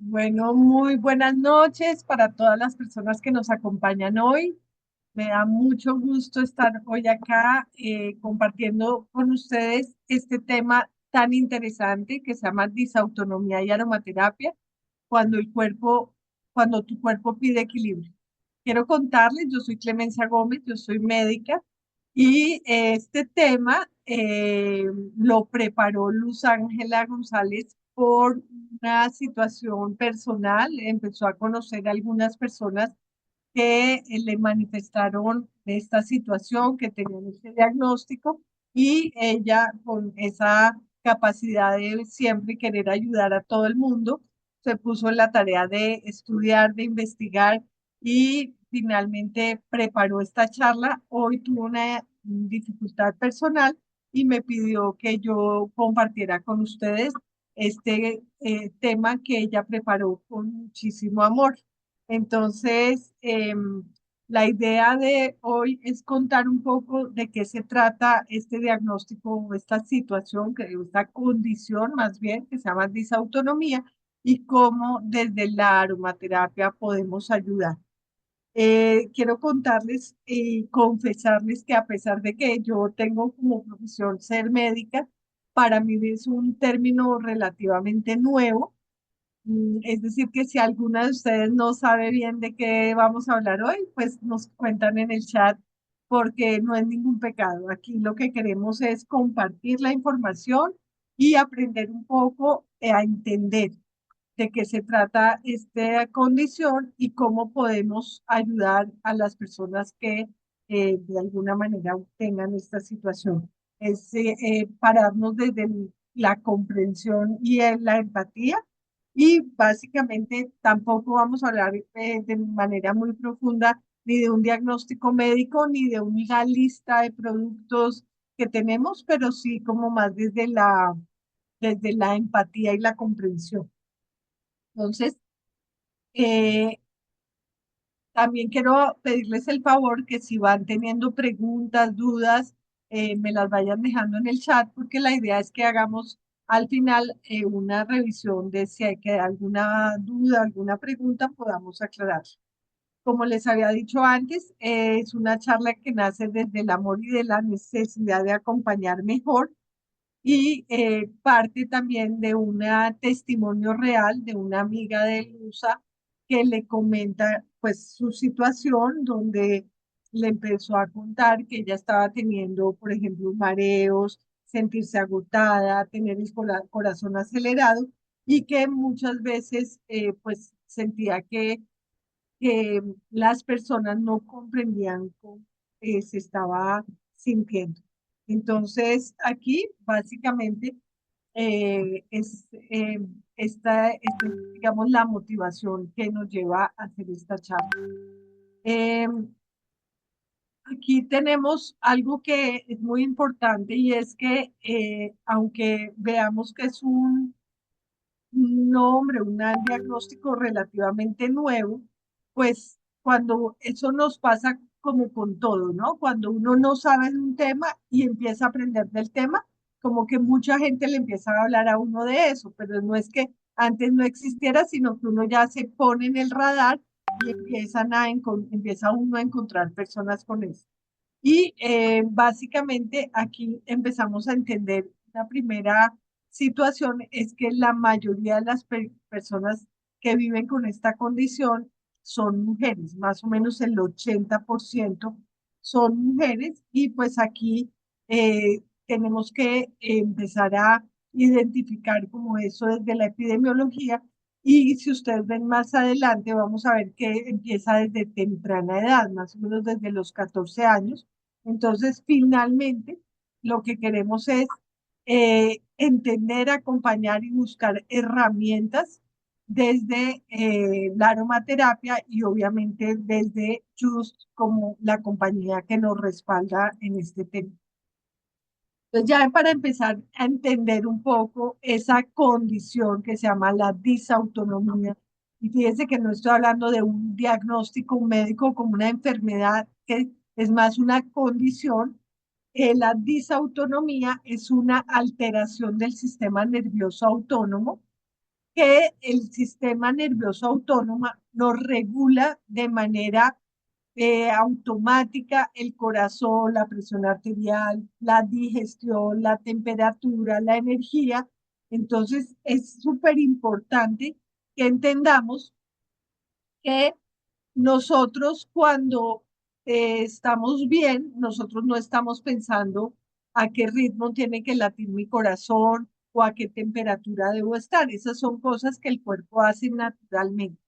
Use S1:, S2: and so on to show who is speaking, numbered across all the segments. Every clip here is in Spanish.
S1: Bueno, muy buenas noches para todas las personas que nos acompañan hoy. Me da mucho gusto estar hoy acá compartiendo con ustedes este tema tan interesante que se llama disautonomía y aromaterapia, cuando el cuerpo, cuando tu cuerpo pide equilibrio. Quiero contarles, yo soy Clemencia Gómez, yo soy médica y este tema lo preparó Luz Ángela González por una situación personal. Empezó a conocer a algunas personas que le manifestaron esta situación, que tenían este diagnóstico, y ella con esa capacidad de siempre querer ayudar a todo el mundo, se puso en la tarea de estudiar, de investigar y finalmente preparó esta charla. Hoy tuvo una dificultad personal y me pidió que yo compartiera con ustedes este tema que ella preparó con muchísimo amor. Entonces, la idea de hoy es contar un poco de qué se trata este diagnóstico o esta situación, esta condición más bien, que se llama disautonomía, y cómo desde la aromaterapia podemos ayudar. Quiero contarles y confesarles que a pesar de que yo tengo como profesión ser médica, para mí es un término relativamente nuevo. Es decir, que si alguna de ustedes no sabe bien de qué vamos a hablar hoy, pues nos cuentan en el chat porque no es ningún pecado. Aquí lo que queremos es compartir la información y aprender un poco a entender de qué se trata esta condición y cómo podemos ayudar a las personas que de alguna manera tengan esta situación. Es pararnos desde la comprensión y la empatía, y básicamente tampoco vamos a hablar de manera muy profunda ni de un diagnóstico médico ni de una lista de productos que tenemos, pero sí como más desde la empatía y la comprensión. Entonces, eh, también quiero pedirles el favor que si van teniendo preguntas, dudas, me las vayan dejando en el chat, porque la idea es que hagamos al final una revisión de si hay que alguna duda, alguna pregunta, podamos aclarar. Como les había dicho antes, es una charla que nace desde el amor y de la necesidad de acompañar mejor, y parte también de un testimonio real de una amiga de Lusa que le comenta pues su situación, donde le empezó a contar que ella estaba teniendo, por ejemplo, mareos, sentirse agotada, tener el corazón acelerado, y que muchas veces pues sentía que las personas no comprendían cómo se estaba sintiendo. Entonces, aquí básicamente esta es, digamos, la motivación que nos lleva a hacer esta charla. Eh, Aquí tenemos algo que es muy importante, y es que aunque veamos que es un nombre, un diagnóstico relativamente nuevo, pues cuando eso nos pasa como con todo, ¿no? Cuando uno no sabe de un tema y empieza a aprender del tema, como que mucha gente le empieza a hablar a uno de eso, pero no es que antes no existiera, sino que uno ya se pone en el radar y empieza uno a encontrar personas con eso. Y básicamente aquí empezamos a entender la primera situación es que la mayoría de las personas que viven con esta condición son mujeres, más o menos el 80% son mujeres, y pues aquí tenemos que empezar a identificar como eso desde la epidemiología. Y si ustedes ven más adelante, vamos a ver que empieza desde temprana edad, más o menos desde los 14 años. Entonces, finalmente, lo que queremos es entender, acompañar y buscar herramientas desde la aromaterapia, y obviamente desde Just como la compañía que nos respalda en este tema. Entonces, ya para empezar a entender un poco esa condición que se llama la disautonomía, y fíjense que no estoy hablando de un diagnóstico médico como una enfermedad, que es más una condición. La disautonomía es una alteración del sistema nervioso autónomo que el sistema nervioso autónomo nos regula de manera automática el corazón, la presión arterial, la digestión, la temperatura, la energía. Entonces, es súper importante que entendamos que nosotros cuando estamos bien, nosotros no estamos pensando a qué ritmo tiene que latir mi corazón o a qué temperatura debo estar. Esas son cosas que el cuerpo hace naturalmente.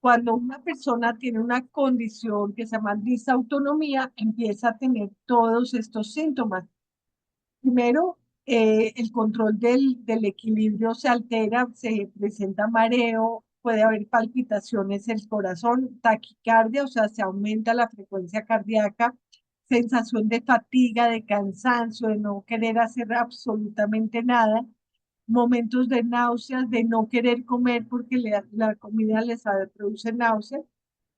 S1: Cuando una persona tiene una condición que se llama disautonomía, empieza a tener todos estos síntomas. Primero, el control del equilibrio se altera, se presenta mareo, puede haber palpitaciones del corazón, taquicardia, o sea, se aumenta la frecuencia cardíaca, sensación de fatiga, de cansancio, de no querer hacer absolutamente nada, momentos de náuseas, de no querer comer porque la comida les produce náuseas,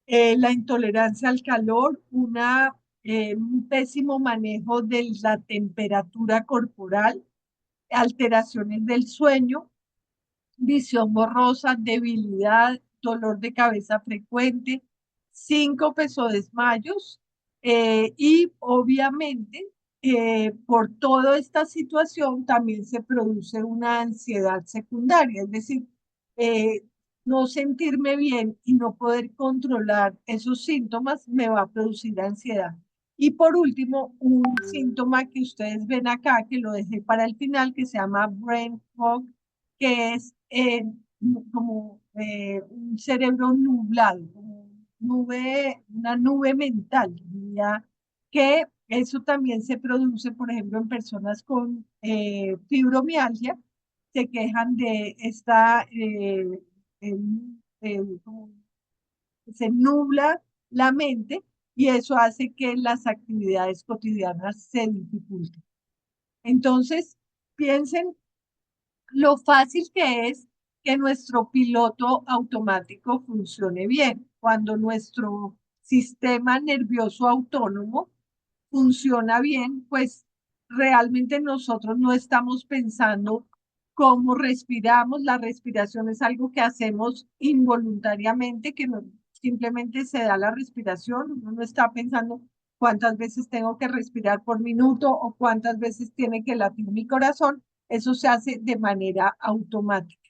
S1: la intolerancia al calor, un pésimo manejo de la temperatura corporal, alteraciones del sueño, visión borrosa, debilidad, dolor de cabeza frecuente, síncopes o desmayos, y obviamente por toda esta situación también se produce una ansiedad secundaria, es decir, eh, no sentirme bien y no poder controlar esos síntomas me va a producir ansiedad. Y por último, un síntoma que ustedes ven acá, que lo dejé para el final, que se llama brain fog, que es como un cerebro nublado, como una nube mental, diría, que eso también se produce, por ejemplo, en personas con fibromialgia, se quejan de esta, como se nubla la mente y eso hace que las actividades cotidianas se dificulten. Entonces, piensen lo fácil que es que nuestro piloto automático funcione bien. Cuando nuestro sistema nervioso autónomo funciona bien, pues realmente nosotros no estamos pensando cómo respiramos. La respiración es algo que hacemos involuntariamente, que no, simplemente se da la respiración. Uno no está pensando cuántas veces tengo que respirar por minuto o cuántas veces tiene que latir mi corazón. Eso se hace de manera automática.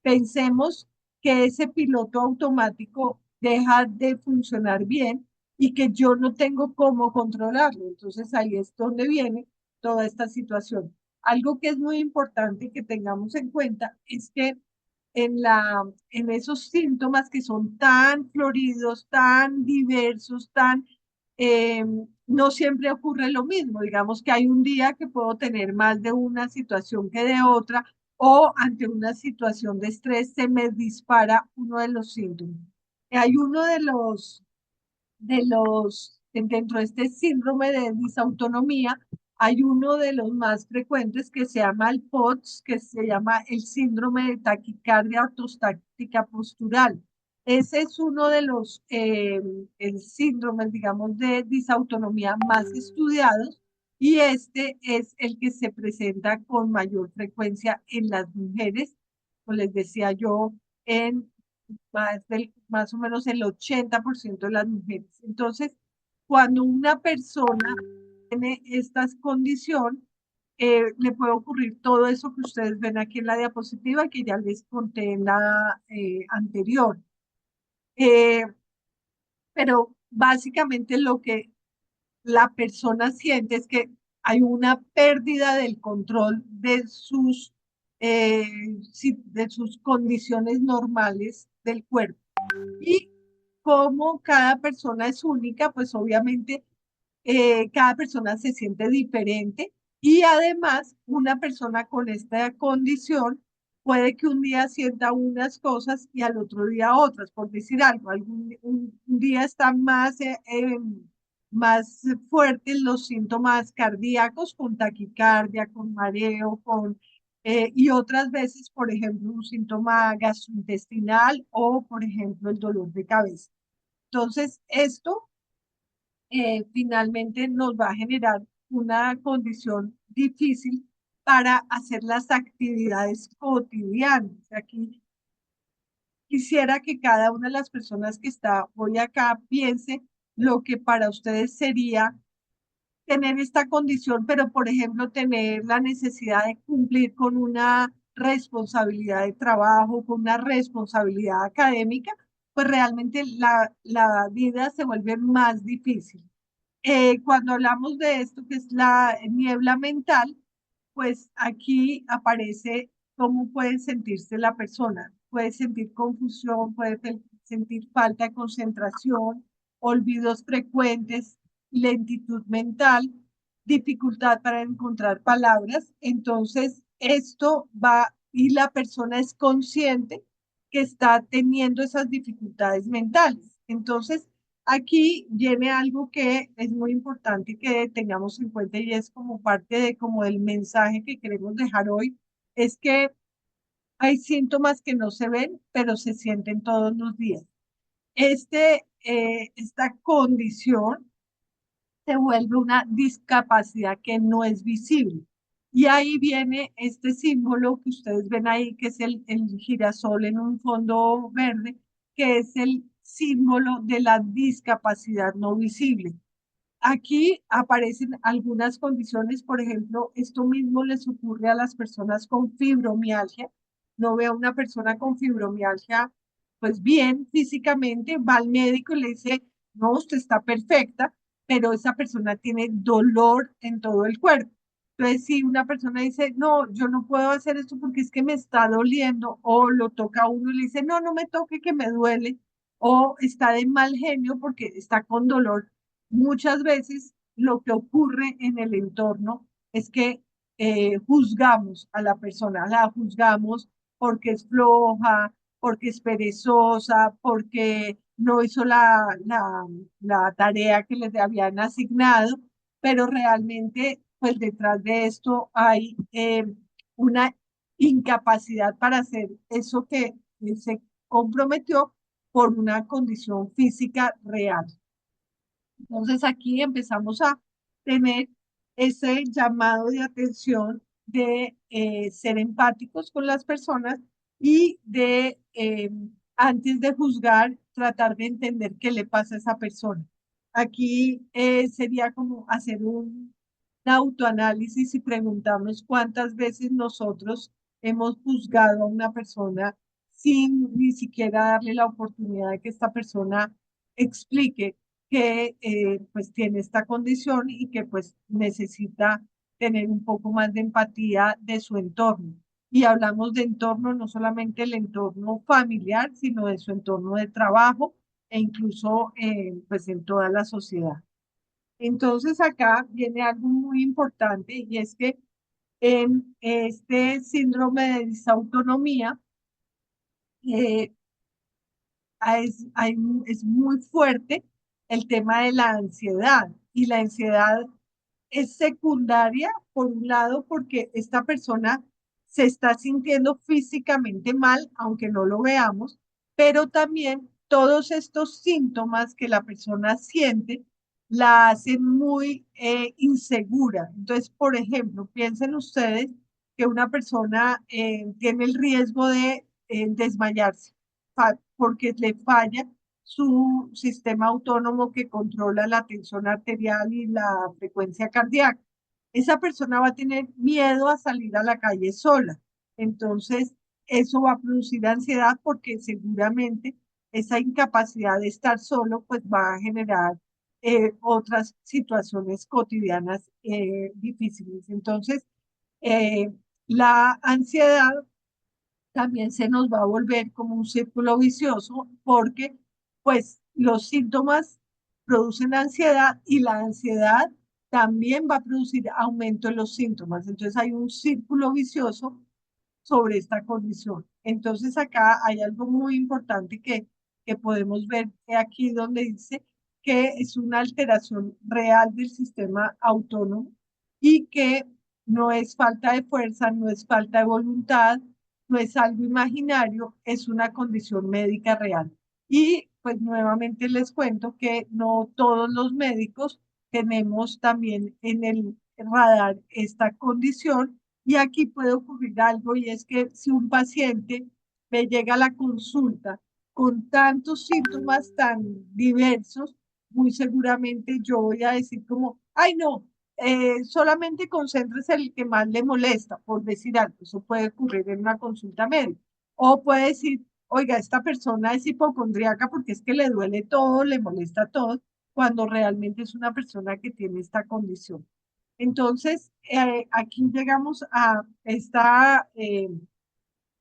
S1: Pensemos que ese piloto automático deja de funcionar bien y que yo no tengo cómo controlarlo. Entonces ahí es donde viene toda esta situación. Algo que es muy importante que tengamos en cuenta es que en esos síntomas que son tan floridos, tan diversos, eh, no siempre ocurre lo mismo. Digamos que hay un día que puedo tener más de una situación que de otra, o ante una situación de estrés se me dispara uno de los síntomas. Hay uno dentro de este síndrome de disautonomía, hay uno de los más frecuentes que se llama el POTS, que se llama el síndrome de taquicardia ortostática postural. Ese es uno de los el síndromes, digamos, de disautonomía más estudiados y este es el que se presenta con mayor frecuencia en las mujeres, como les decía yo, en más o menos el 80% de las mujeres. Entonces, cuando una persona tiene esta condición, le puede ocurrir todo eso que ustedes ven aquí en la diapositiva, que ya les conté en la anterior. Eh, pero básicamente lo que la persona siente es que hay una pérdida del control de sus condiciones normales del cuerpo. Y como cada persona es única, pues obviamente cada persona se siente diferente y además una persona con esta condición puede que un día sienta unas cosas y al otro día otras, por decir algo. Un día están más fuertes los síntomas cardíacos con taquicardia, con mareo, y otras veces, por ejemplo, un síntoma gastrointestinal o, por ejemplo, el dolor de cabeza. Entonces, esto finalmente nos va a generar una condición difícil para hacer las actividades cotidianas. Aquí quisiera que cada una de las personas que está hoy acá piense lo que para ustedes sería tener esta condición, pero por ejemplo, tener la necesidad de cumplir con una responsabilidad de trabajo, con una responsabilidad académica, pues realmente la vida se vuelve más difícil. Cuando hablamos de esto, que es la niebla mental, pues aquí aparece cómo puede sentirse la persona. Puede sentir confusión, puede sentir falta de concentración, olvidos frecuentes, lentitud mental, dificultad para encontrar palabras. Entonces, esto va y la persona es consciente que está teniendo esas dificultades mentales. Entonces, aquí viene algo que es muy importante que tengamos en cuenta y es como parte de como del mensaje que queremos dejar hoy, es que hay síntomas que no se ven, pero se sienten todos los días. Esta condición se vuelve una discapacidad que no es visible. Y ahí viene este símbolo que ustedes ven ahí, que es el girasol en un fondo verde, que es el símbolo de la discapacidad no visible. Aquí aparecen algunas condiciones, por ejemplo, esto mismo les ocurre a las personas con fibromialgia. No ve a una persona con fibromialgia, pues bien, físicamente, va al médico y le dice, no, usted está perfecta, pero esa persona tiene dolor en todo el cuerpo. Entonces, si una persona dice, no, yo no puedo hacer esto porque es que me está doliendo, o lo toca a uno y le dice, no, no me toque que me duele, o está de mal genio porque está con dolor. Muchas veces lo que ocurre en el entorno es que juzgamos a la persona, la juzgamos porque es floja, porque es perezosa, porque no hizo la tarea que les habían asignado, pero realmente, pues detrás de esto hay una incapacidad para hacer eso que se comprometió por una condición física real. Entonces aquí empezamos a tener ese llamado de atención de ser empáticos con las personas y de, antes de juzgar, tratar de entender qué le pasa a esa persona. Aquí sería como hacer un autoanálisis y preguntarnos cuántas veces nosotros hemos juzgado a una persona sin ni siquiera darle la oportunidad de que esta persona explique que pues tiene esta condición y que pues necesita tener un poco más de empatía de su entorno. Y hablamos de entorno, no solamente el entorno familiar, sino de su entorno de trabajo e incluso pues en toda la sociedad. Entonces acá viene algo muy importante y es que en este síndrome de disautonomía eh, es muy fuerte el tema de la ansiedad y la ansiedad es secundaria, por un lado, porque esta persona se está sintiendo físicamente mal, aunque no lo veamos, pero también todos estos síntomas que la persona siente la hacen muy insegura. Entonces, por ejemplo, piensen ustedes que una persona tiene el riesgo de desmayarse porque le falla su sistema autónomo que controla la tensión arterial y la frecuencia cardíaca. Esa persona va a tener miedo a salir a la calle sola. Entonces, eso va a producir ansiedad porque seguramente esa incapacidad de estar solo pues va a generar otras situaciones cotidianas difíciles. Entonces, eh, la ansiedad también se nos va a volver como un círculo vicioso porque pues los síntomas producen ansiedad y la ansiedad también va a producir aumento en los síntomas. Entonces hay un círculo vicioso sobre esta condición. Entonces acá hay algo muy importante que podemos ver aquí donde dice que es una alteración real del sistema autónomo y que no es falta de fuerza, no es falta de voluntad, no es algo imaginario, es una condición médica real. Y pues nuevamente les cuento que no todos los médicos tenemos también en el radar esta condición y aquí puede ocurrir algo y es que si un paciente me llega la consulta con tantos síntomas tan diversos, muy seguramente yo voy a decir como, ay no, solamente concéntrese en el que más le molesta, por decir algo. Eso puede ocurrir en una consulta médica. O puede decir, oiga, esta persona es hipocondríaca porque es que le duele todo, le molesta todo, cuando realmente es una persona que tiene esta condición. Entonces, aquí llegamos a esta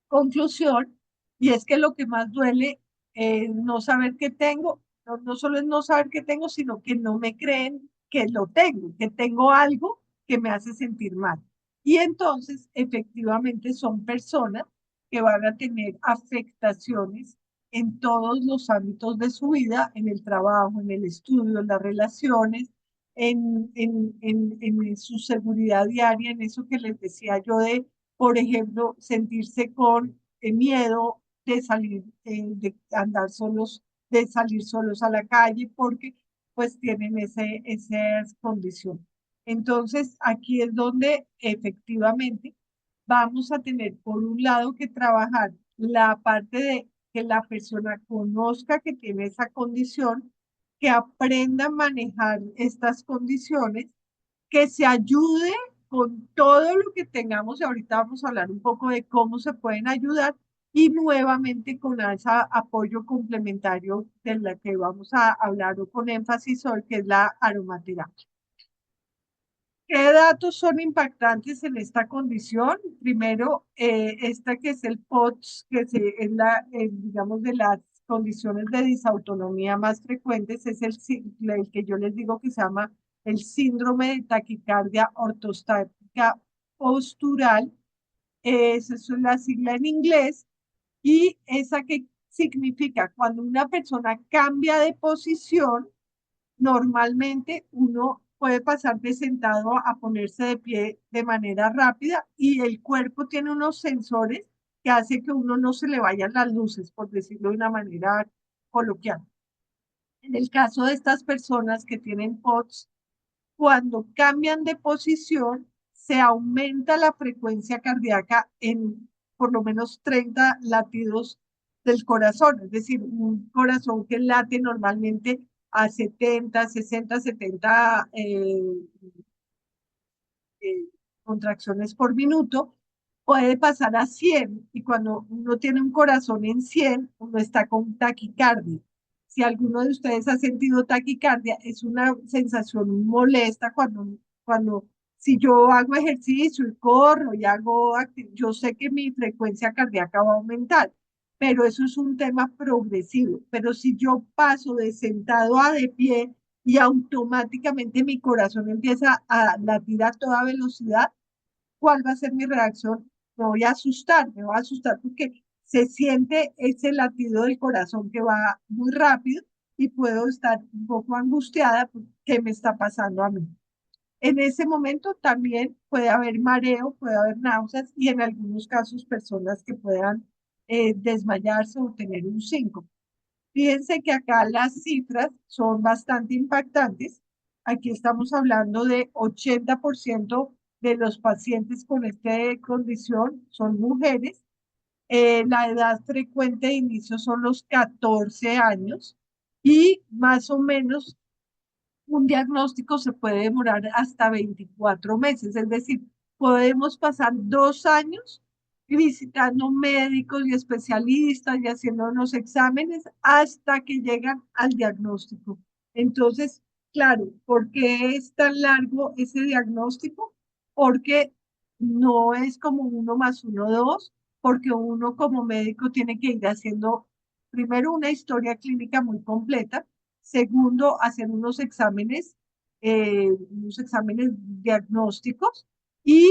S1: conclusión, y es que lo que más duele es no saber qué tengo, no solo es no saber qué tengo, sino que no me creen que lo tengo, que tengo algo que me hace sentir mal. Y entonces, efectivamente, son personas que van a tener afectaciones en todos los ámbitos de su vida, en el trabajo, en el estudio, en las relaciones, en su seguridad diaria, en eso que les decía yo de, por ejemplo, sentirse con miedo de salir, de andar solos, de salir solos a la calle, porque pues tienen esa condición. Entonces, aquí es donde efectivamente vamos a tener, por un lado, que trabajar la parte de que la persona conozca que tiene esa condición, que aprenda a manejar estas condiciones, que se ayude con todo lo que tengamos, y ahorita vamos a hablar un poco de cómo se pueden ayudar, y nuevamente con ese apoyo complementario de la que vamos a hablar o con énfasis hoy, que es la aromaterapia. ¿Qué datos son impactantes en esta condición? Primero, esta que es el POTS, es la, digamos, de las condiciones de disautonomía más frecuentes, es el que yo les digo que se llama el síndrome de taquicardia ortostática postural. Esa es la sigla en inglés. Y esa que significa cuando una persona cambia de posición, normalmente uno puede pasar de sentado a ponerse de pie de manera rápida, y el cuerpo tiene unos sensores que hace que uno no se le vayan las luces, por decirlo de una manera coloquial. En el caso de estas personas que tienen POTS, cuando cambian de posición, se aumenta la frecuencia cardíaca en por lo menos 30 latidos del corazón, es decir, un corazón que late normalmente a 70, 60, 70 eh, contracciones por minuto, puede pasar a 100, y cuando uno tiene un corazón en 100, uno está con taquicardia. Si alguno de ustedes ha sentido taquicardia, es una sensación molesta cuando si yo hago ejercicio y corro y yo sé que mi frecuencia cardíaca va a aumentar, pero eso es un tema progresivo. Pero si yo paso de sentado a de pie, y automáticamente mi corazón empieza a latir a toda velocidad, ¿cuál va a ser mi reacción? Me voy a asustar porque se siente ese latido del corazón que va muy rápido, y puedo estar un poco angustiada por qué me está pasando a mí. En ese momento también puede haber mareo, puede haber náuseas, y en algunos casos personas que puedan desmayarse o tener un síncope. Fíjense que acá las cifras son bastante impactantes. Aquí estamos hablando de 80% de los pacientes con esta condición son mujeres. La edad frecuente de inicio son los 14 años, y más o menos un diagnóstico se puede demorar hasta 24 meses, es decir, podemos pasar 2 años visitando médicos y especialistas y haciéndonos exámenes hasta que llegan al diagnóstico. Entonces, claro, ¿por qué es tan largo ese diagnóstico? Porque no es como uno más uno, dos, porque uno como médico tiene que ir haciendo primero una historia clínica muy completa. Segundo, hacer unos exámenes diagnósticos, y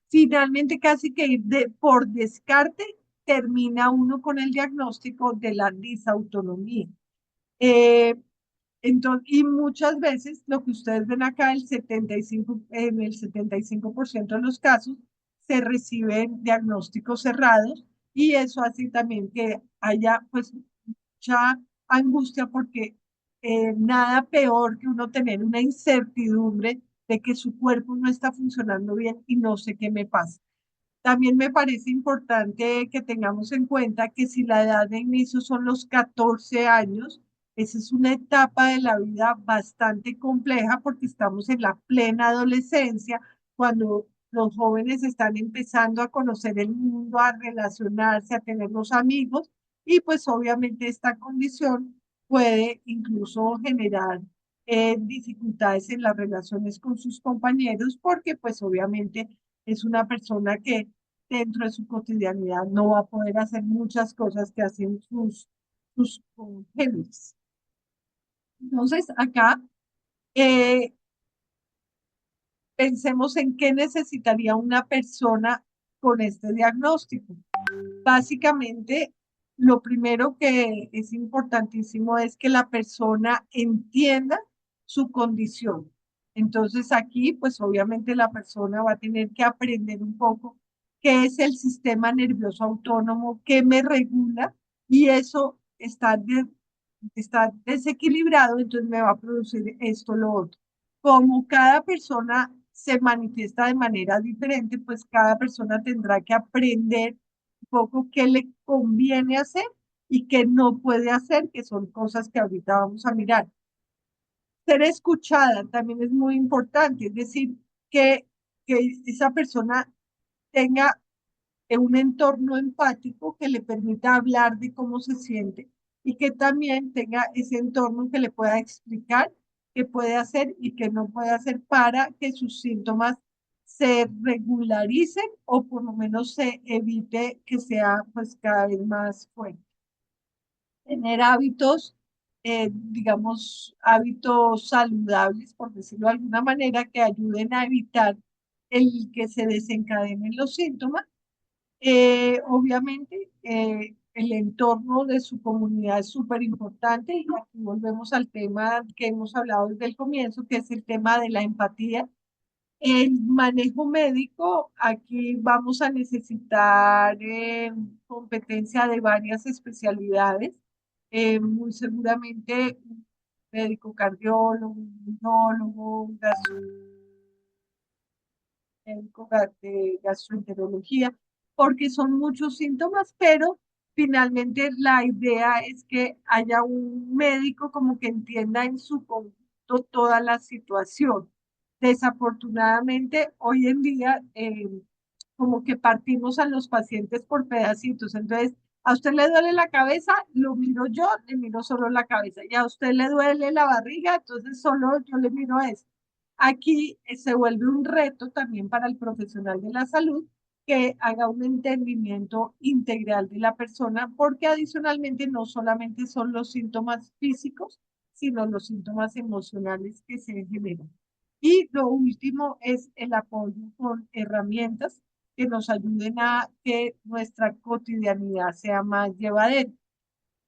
S1: finalmente casi que por descarte termina uno con el diagnóstico de la disautonomía. Eh, entonces, y muchas veces lo que ustedes ven acá, en el 75% de los casos, se reciben diagnósticos cerrados, y eso hace también que haya pues mucha angustia, porque nada peor que uno tener una incertidumbre de que su cuerpo no está funcionando bien y no sé qué me pasa. También me parece importante que tengamos en cuenta que si la edad de inicio son los 14 años, esa es una etapa de la vida bastante compleja porque estamos en la plena adolescencia, cuando los jóvenes están empezando a conocer el mundo, a relacionarse, a tener los amigos, y pues obviamente esta condición puede incluso generar dificultades en las relaciones con sus compañeros porque pues obviamente es una persona que dentro de su cotidianidad no va a poder hacer muchas cosas que hacen sus congéneres. Entonces, acá eh, pensemos en qué necesitaría una persona con este diagnóstico. Básicamente, lo primero que es importantísimo es que la persona entienda su condición. Entonces aquí, pues obviamente la persona va a tener que aprender un poco qué es el sistema nervioso autónomo, qué me regula y eso está desequilibrado, entonces me va a producir esto, lo otro. Como cada persona se manifiesta de manera diferente, pues cada persona tendrá que aprender un poco qué le conviene hacer y qué no puede hacer, que son cosas que ahorita vamos a mirar. Ser escuchada también es muy importante, es decir, que esa persona tenga un entorno empático que le permita hablar de cómo se siente y que también tenga ese entorno que le pueda explicar qué puede hacer y qué no puede hacer para que sus síntomas se regularicen o por lo menos se evite que sea pues cada vez más fuerte. Tener hábitos, digamos, hábitos saludables, por decirlo de alguna manera, que ayuden a evitar el que se desencadenen los síntomas. Obviamente, el entorno de su comunidad es súper importante y aquí volvemos al tema que hemos hablado desde el comienzo, que es el tema de la empatía. El manejo médico, aquí vamos a necesitar competencia de varias especialidades, muy seguramente un médico cardiólogo, un neurólogo, de gastroenterología, porque son muchos síntomas, pero finalmente la idea es que haya un médico como que entienda en su conjunto toda la situación. Desafortunadamente, hoy en día, como que partimos a los pacientes por pedacitos. Entonces, a usted le duele la cabeza, lo miro yo, le miro solo la cabeza. Y a usted le duele la barriga, entonces solo yo le miro eso. Aquí se vuelve un reto también para el profesional de la salud que haga un entendimiento integral de la persona, porque adicionalmente no solamente son los síntomas físicos, sino los síntomas emocionales que se generan. Y lo último es el apoyo con herramientas que nos ayuden a que nuestra cotidianidad sea más llevadera.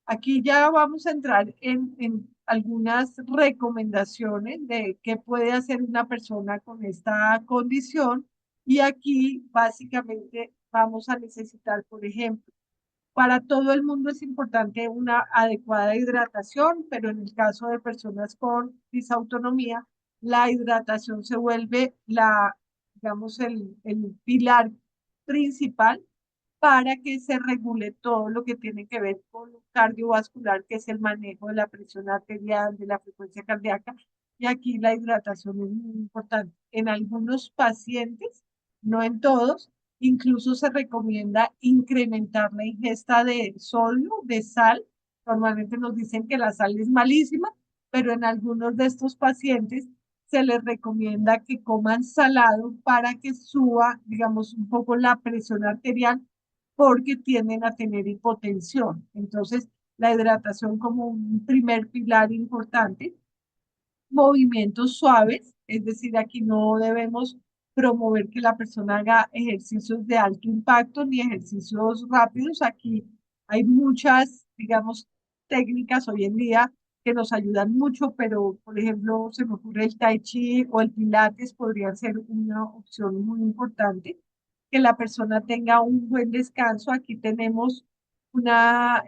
S1: Aquí ya vamos a entrar en algunas recomendaciones de qué puede hacer una persona con esta condición y aquí básicamente vamos a necesitar, por ejemplo, para todo el mundo es importante una adecuada hidratación, pero en el caso de personas con disautonomía, la hidratación se vuelve digamos, el pilar principal para que se regule todo lo que tiene que ver con lo cardiovascular, que es el manejo de la presión arterial, de la frecuencia cardíaca. Y aquí la hidratación es muy importante. En algunos pacientes, no en todos, incluso se recomienda incrementar la ingesta de sodio, de sal. Normalmente nos dicen que la sal es malísima, pero en algunos de estos pacientes se les recomienda que coman salado para que suba, digamos, un poco la presión arterial porque tienden a tener hipotensión. Entonces, la hidratación como un primer pilar importante. Movimientos suaves, es decir, aquí no debemos promover que la persona haga ejercicios de alto impacto ni ejercicios rápidos. Aquí hay muchas, digamos, técnicas hoy en día que nos ayudan mucho, pero por ejemplo, se me ocurre el tai chi o el pilates podrían ser una opción muy importante. Que la persona tenga un buen descanso. Aquí tenemos una,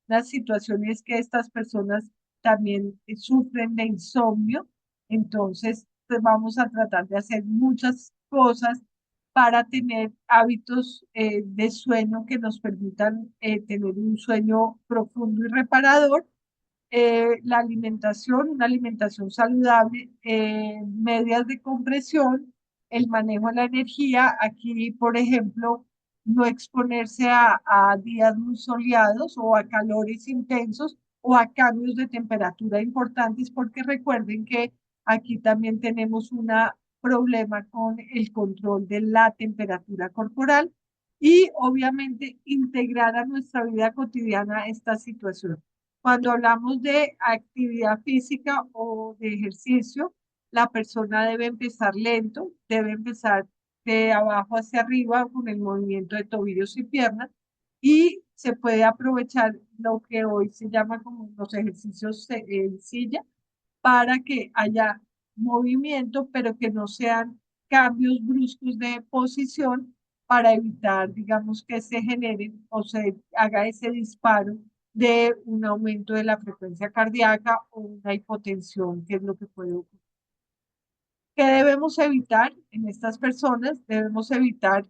S1: unas situaciones que estas personas también sufren de insomnio, entonces pues vamos a tratar de hacer muchas cosas para tener hábitos de sueño que nos permitan tener un sueño profundo y reparador. La alimentación, una alimentación saludable, medias de compresión, el manejo de la energía. Aquí, por ejemplo, no exponerse a días muy soleados o a calores intensos o a cambios de temperatura importantes, porque recuerden que aquí también tenemos un problema con el control de la temperatura corporal y obviamente integrar a nuestra vida cotidiana esta situación. Cuando hablamos de actividad física o de ejercicio, la persona debe empezar lento, debe empezar de abajo hacia arriba con el movimiento de tobillos y piernas y se puede aprovechar lo que hoy se llama como los ejercicios en silla para que haya movimiento, pero que no sean cambios bruscos de posición para evitar, digamos, que se genere o se haga ese disparo de un aumento de la frecuencia cardíaca o una hipotensión, que es lo que puede ocurrir. ¿Qué debemos evitar en estas personas? Debemos evitar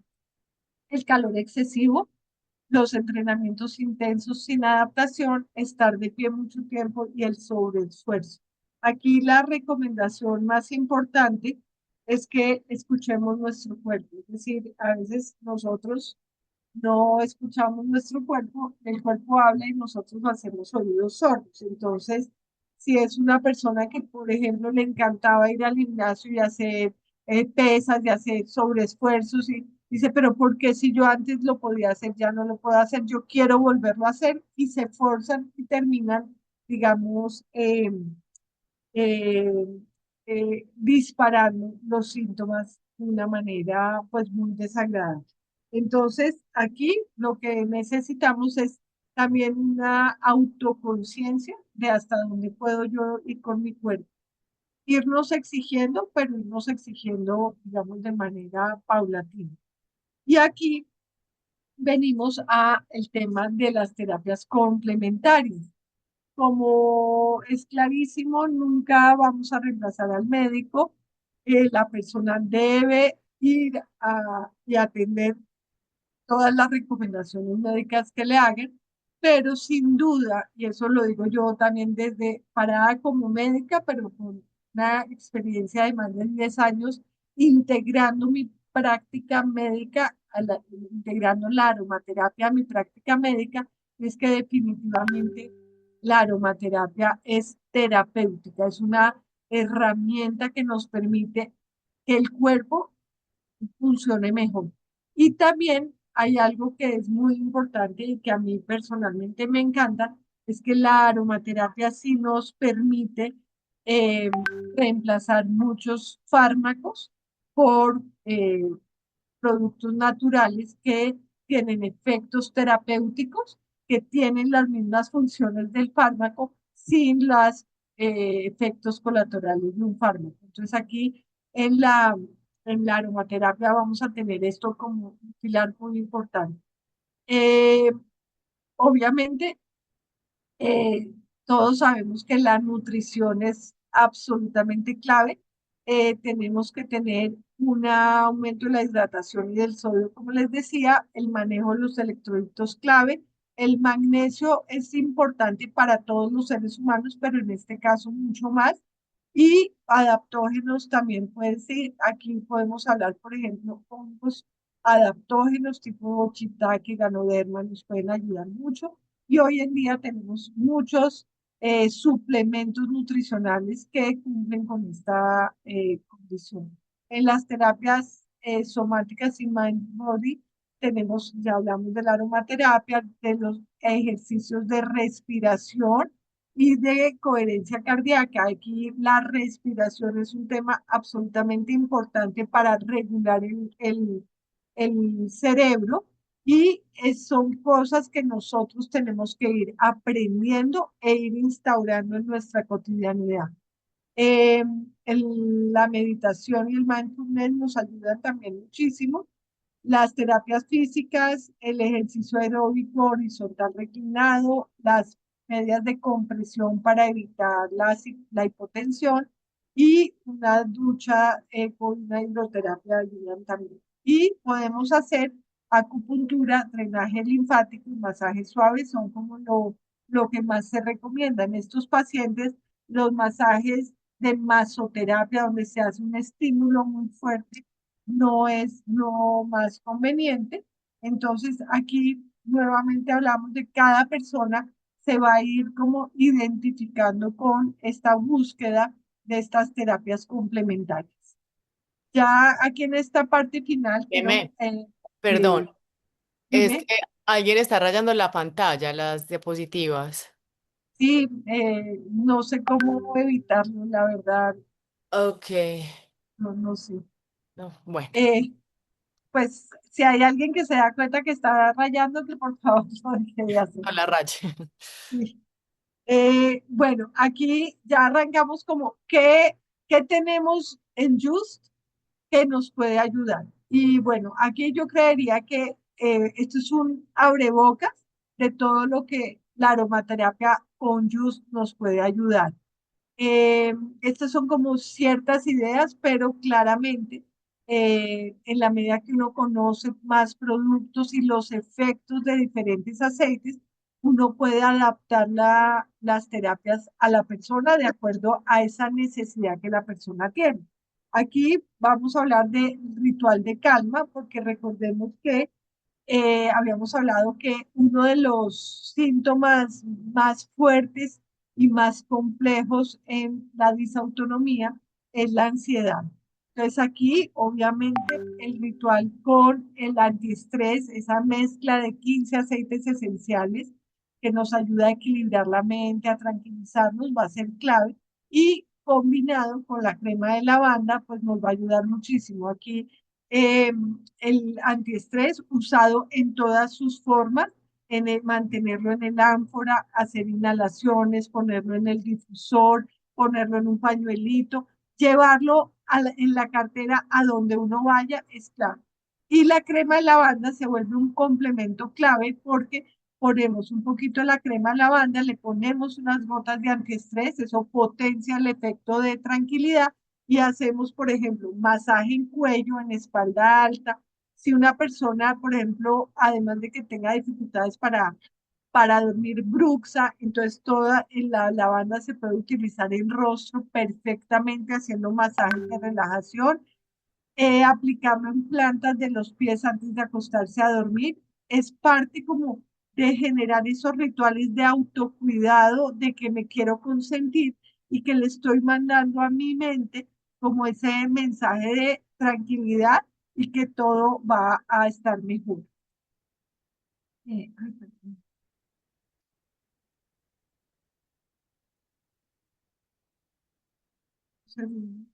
S1: el calor excesivo, los entrenamientos intensos sin adaptación, estar de pie mucho tiempo y el sobreesfuerzo. Aquí la recomendación más importante es que escuchemos nuestro cuerpo, es decir, a veces nosotros no escuchamos nuestro cuerpo, el cuerpo habla y nosotros hacemos oídos sordos. Entonces, si es una persona que, por ejemplo, le encantaba ir al gimnasio y hacer pesas y hacer sobreesfuerzos y dice, pero ¿por qué si yo antes lo podía hacer, ya no lo puedo hacer? Yo quiero volverlo a hacer y se forzan y terminan, digamos, eh, disparando los síntomas de una manera pues muy desagradable. Entonces, aquí lo que necesitamos es también una autoconciencia de hasta dónde puedo yo ir con mi cuerpo. Irnos exigiendo, pero irnos exigiendo, digamos, de manera paulatina. Y aquí venimos a el tema de las terapias complementarias. Como es clarísimo, nunca vamos a reemplazar al médico. La persona debe ir y atender todas las recomendaciones médicas que le hagan, pero sin duda, y eso lo digo yo también desde parada como médica, pero con una experiencia de más de 10 años, integrando mi práctica médica, integrando la aromaterapia a mi práctica médica, es que definitivamente la aromaterapia es terapéutica, es una herramienta que nos permite que el cuerpo funcione mejor. Y también hay algo que es muy importante y que a mí personalmente me encanta, es que la aromaterapia sí nos permite eh, reemplazar muchos fármacos por productos naturales que tienen efectos terapéuticos, que tienen las mismas funciones del fármaco sin los efectos colaterales de un fármaco. Entonces aquí en en la aromaterapia vamos a tener esto como un pilar muy importante. Eh, Obviamente eh, todos sabemos que la nutrición es absolutamente clave. Tenemos que tener un aumento de la hidratación y del sodio, como les decía, el manejo de los electrolitos clave. El magnesio es importante para todos los seres humanos, pero en este caso mucho más. Y adaptógenos también pueden ser, aquí podemos hablar, por ejemplo, hongos adaptógenos tipo shiitake, ganoderma, nos pueden ayudar mucho y hoy en día tenemos muchos suplementos nutricionales que cumplen con esta condición. En las terapias somáticas y mind body tenemos, ya hablamos de la aromaterapia, de los ejercicios de respiración y de coherencia cardíaca. Aquí la respiración es un tema absolutamente importante para regular el cerebro y son cosas que nosotros tenemos que ir aprendiendo e ir instaurando en nuestra cotidianidad. Eh, la meditación y el mindfulness nos ayudan también muchísimo. Las terapias físicas, el ejercicio aeróbico horizontal reclinado, las medias de compresión para evitar la hipotensión y una ducha con una hidroterapia ayudan también. y podemos hacer acupuntura, drenaje linfático y masajes suaves son como lo que más se recomienda. En estos pacientes, los masajes de masoterapia, donde se hace un estímulo muy fuerte, no es lo más conveniente. Entonces, aquí nuevamente hablamos de cada persona se va a ir como identificando con esta búsqueda de estas terapias complementarias. Ya aquí en esta parte final quiero,
S2: Dime, perdón, es
S1: dime,
S2: que alguien está rayando la pantalla, las diapositivas.
S1: sí, no sé cómo evitarlo, la verdad,
S2: Ok,
S1: no sé.
S2: no, bueno,
S1: Eh, pues si hay alguien que se da cuenta que está rayando, que por favor no deje de hacer.
S2: no la rache.
S1: Sí. Bueno, aquí ya arrancamos como qué tenemos en Just que nos puede ayudar. Y bueno, aquí yo creería que esto es un abrebocas de todo lo que la aromaterapia con Just nos puede ayudar. Eh, Estas son como ciertas ideas, pero claramente en la medida que uno conoce más productos y los efectos de diferentes aceites, uno puede adaptar las terapias a la persona de acuerdo a esa necesidad que la persona tiene. Aquí vamos a hablar de ritual de calma, porque recordemos que habíamos hablado que uno de los síntomas más fuertes y más complejos en la disautonomía es la ansiedad. Entonces aquí, obviamente, el ritual con el antiestrés, esa mezcla de 15 aceites esenciales que nos ayuda a equilibrar la mente, a tranquilizarnos, va a ser clave. Y combinado con la crema de lavanda, pues nos va a ayudar muchísimo. Aquí eh, el antiestrés usado en todas sus formas, mantenerlo en el ánfora, hacer inhalaciones, ponerlo en el difusor, ponerlo en un pañuelito, llevarlo en la cartera a donde uno vaya es clave. Y la crema de lavanda se vuelve un complemento clave porque ponemos un poquito de la crema de lavanda, le ponemos unas gotas de antiestrés, eso potencia el efecto de tranquilidad y hacemos, por ejemplo, un masaje en cuello, en espalda alta. Si una persona, por ejemplo, además de que tenga dificultades para dormir bruxa, entonces toda la lavanda se puede utilizar en rostro perfectamente haciendo masajes de relajación, aplicarlo en plantas de los pies antes de acostarse a dormir. Es parte como de generar esos rituales de autocuidado, de que me quiero consentir y que le estoy mandando a mi mente como ese mensaje de tranquilidad y que todo va a estar mejor. Ay, perdón, un segundo.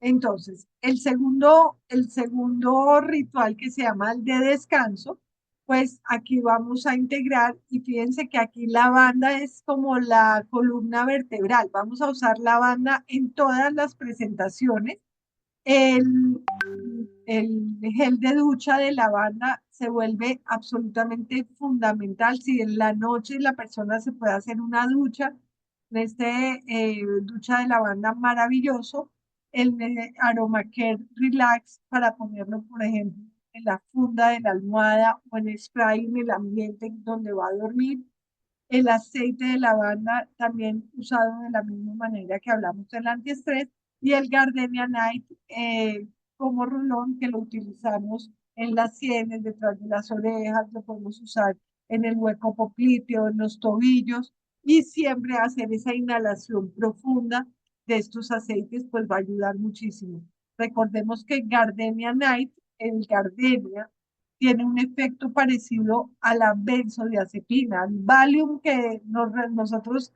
S1: Entonces, el segundo ritual que se llama el de descanso, pues aquí vamos a integrar y fíjense que aquí la banda es como la columna vertebral. Vamos a usar la banda en todas las presentaciones. El, el gel de ducha de lavanda se vuelve absolutamente fundamental. Si en la noche la persona se puede hacer una ducha, en este ducha de lavanda maravilloso, el Aroma Care Relax para ponerlo, por ejemplo, en la funda de la almohada o en spray en el ambiente donde va a dormir. El aceite de lavanda también usado de la misma manera que hablamos del antiestrés y el Gardenia Night como rolón que lo utilizamos en las sienes, detrás de las orejas, lo podemos usar en el hueco popliteo, en los tobillos y siempre hacer esa inhalación profunda de estos aceites pues va a ayudar muchísimo. Recordemos que Gardenia Night, el Gardenia, tiene un efecto parecido a la benzodiazepina, el Valium que nosotros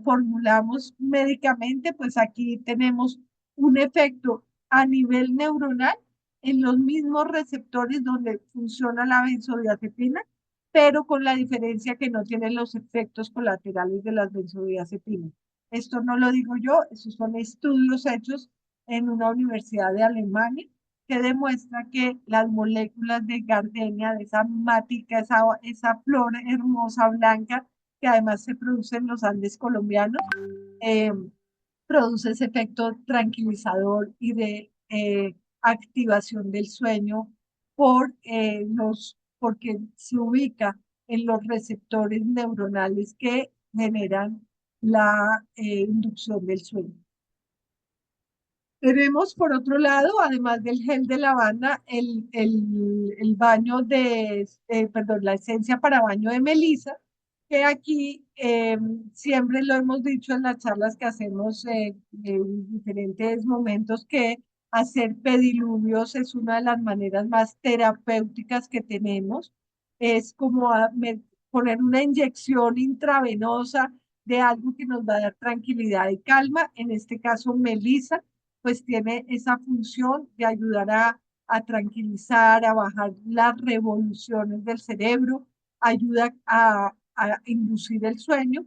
S1: formulamos médicamente, pues aquí tenemos un efecto a nivel neuronal en los mismos receptores donde funciona la benzodiazepina, pero con la diferencia que no tienen los efectos colaterales de las benzodiazepinas. Esto no lo digo yo, esos son estudios hechos en una universidad de Alemania que demuestra que las moléculas de gardenia, de esa mática, esa flor hermosa blanca, que además se produce en los Andes colombianos, eh, produce ese efecto tranquilizador y de activación del sueño porque se ubica en los receptores neuronales que generan la inducción del sueño. Tenemos por otro lado, además del gel de lavanda, el baño perdón, la esencia para baño de melisa, que aquí siempre lo hemos dicho en las charlas que hacemos en diferentes momentos, que hacer pediluvios es una de las maneras más terapéuticas que tenemos. Es como poner una inyección intravenosa de algo que nos va a dar tranquilidad y calma, en este caso melisa pues tiene esa función de ayudar a tranquilizar, a bajar las revoluciones del cerebro, ayuda a inducir el sueño.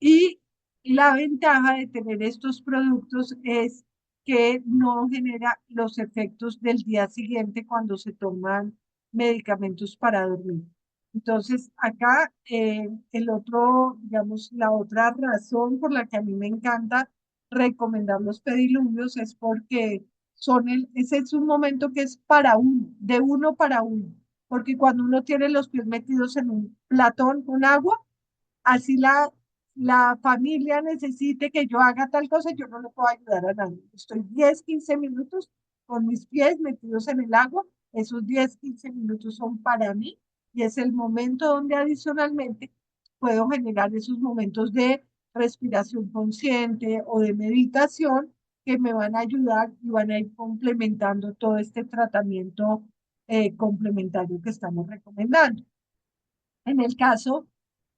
S1: Y la ventaja de tener estos productos es que no genera los efectos del día siguiente cuando se toman medicamentos para dormir. Entonces, acá digamos, la otra razón por la que a mí me encanta recomendar los pediluvios es porque ese es un momento que es para uno, de uno para uno, porque cuando uno tiene los pies metidos en un platón con agua, así la familia necesite que yo haga tal cosa, yo no le puedo ayudar a nadie. Estoy 10 15 minutos con mis pies metidos en el agua, esos 10 15 minutos son para mí y es el momento donde adicionalmente puedo generar esos momentos de respiración consciente o de meditación que me van a ayudar y van a ir complementando todo este tratamiento complementario que estamos recomendando. En el caso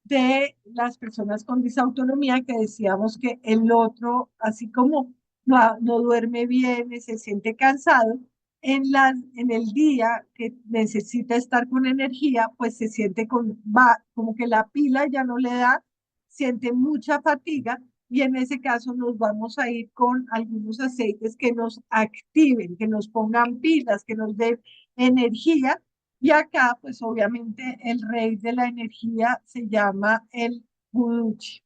S1: de las personas con disautonomía, que decíamos que el otro, así como no duerme bien, se siente cansado, en el día que necesita estar con energía, pues se siente como que la pila ya no le da, siente mucha fatiga y en ese caso nos vamos a ir con algunos aceites que nos activen, que nos pongan pilas, que nos den energía y acá, pues obviamente el rey de la energía se llama el Guduchi,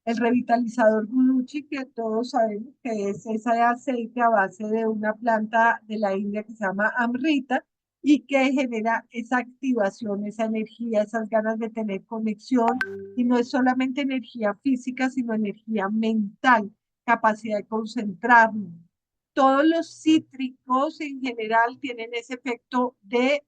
S1: el revitalizador Guduchi, que todos sabemos que es ese aceite a base de una planta de la India que se llama Amrita y que genera esa activación, esa energía, esas ganas de tener conexión. Y no es solamente energía física, sino energía mental, capacidad de concentrarnos. Todos los cítricos en general tienen ese efecto de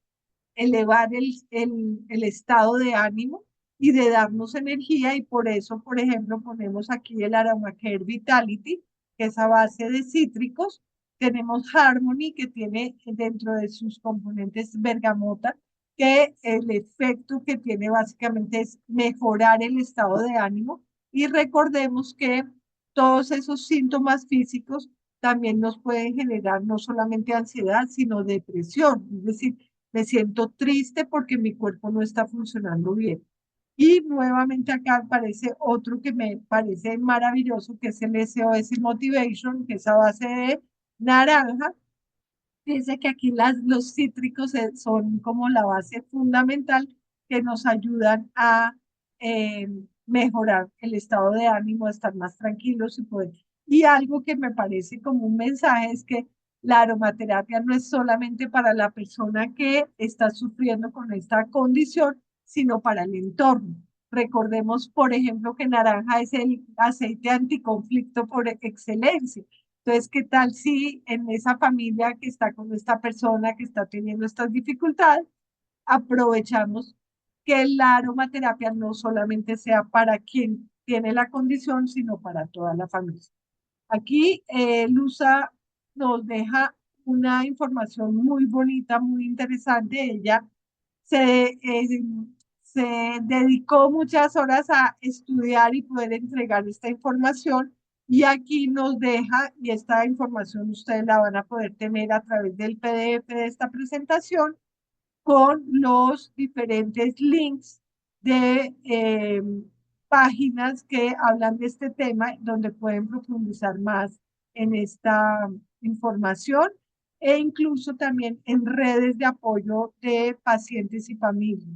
S1: elevar el estado de ánimo y de darnos energía y por eso, por ejemplo, ponemos aquí el Aromaker Vitality, que es a base de cítricos. Tenemos Harmony, que tiene dentro de sus componentes bergamota, que el efecto que tiene básicamente es mejorar el estado de ánimo y recordemos que todos esos síntomas físicos también nos pueden generar no solamente ansiedad, sino depresión. Es decir, me siento triste porque mi cuerpo no está funcionando bien. Y nuevamente acá aparece otro que me parece maravilloso, que es el SOS Motivation, que es a base de naranja. Dice que aquí los cítricos son como la base fundamental que nos ayudan a eh, mejorar el estado de ánimo, a estar más tranquilos y poder. Y algo que me parece como un mensaje es que la aromaterapia no es solamente para la persona que está sufriendo con esta condición, sino para el entorno. Recordemos, por ejemplo, que naranja es el aceite anticonflicto por excelencia. Entonces, ¿qué tal si en esa familia que está con esta persona que está teniendo estas dificultades, aprovechamos que la aromaterapia no solamente sea para quien tiene la condición, sino para toda la familia? Aquí Luza nos deja una información muy bonita, muy interesante. Ella se, eh, se dedicó muchas horas a estudiar y poder entregar esta información y aquí nos deja, y esta información ustedes la van a poder tener a través del PDF de esta presentación, con los diferentes links de páginas que hablan de este tema, donde pueden profundizar más en esta información e incluso también en redes de apoyo de pacientes y familias.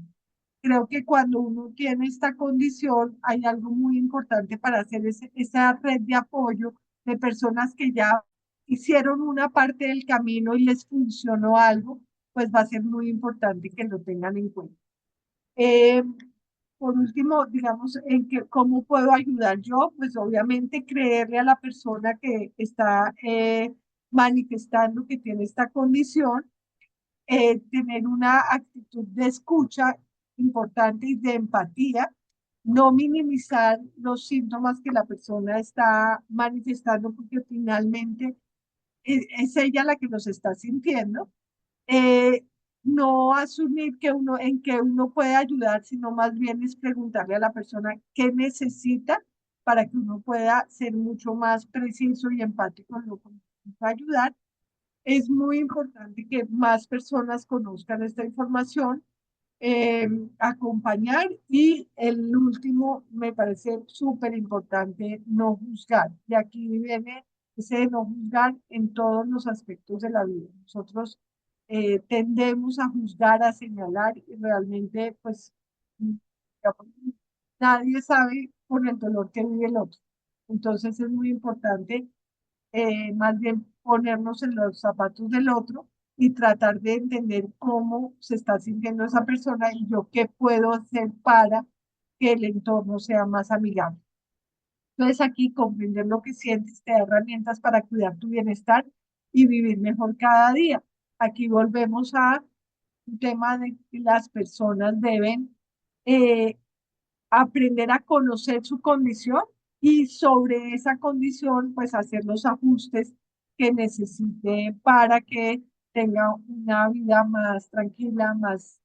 S1: Creo que cuando uno tiene esta condición, hay algo muy importante para hacer esa red de apoyo de personas que ya hicieron una parte del camino y les funcionó algo, pues va a ser muy importante que lo tengan en cuenta. Eh, por último, digamos, en que, ¿cómo puedo ayudar yo? Pues obviamente creerle a la persona que está manifestando que tiene esta condición, tener una actitud de escucha importante y de empatía, no minimizar los síntomas que la persona está manifestando, porque finalmente es ella la que los está sintiendo. eh, no asumir que uno, en que uno puede ayudar, sino más bien es preguntarle a la persona qué necesita para que uno pueda ser mucho más preciso y empático en lo que va a ayudar. Es muy importante que más personas conozcan esta información, eh, acompañar, y el último me parece súper importante, no juzgar. Y aquí viene ese de no juzgar en todos los aspectos de la vida. Nosotros tendemos a juzgar, a señalar, y realmente pues digamos, nadie sabe por el dolor que vive el otro. Entonces es muy importante más bien ponernos en los zapatos del otro y tratar de entender cómo se está sintiendo esa persona y yo qué puedo hacer para que el entorno sea más amigable. Entonces aquí comprender lo que sientes te da herramientas para cuidar tu bienestar y vivir mejor cada día. Aquí volvemos a un tema de que las personas deben eh, aprender a conocer su condición y sobre esa condición, pues hacer los ajustes que necesite para que tenga una vida más tranquila, más,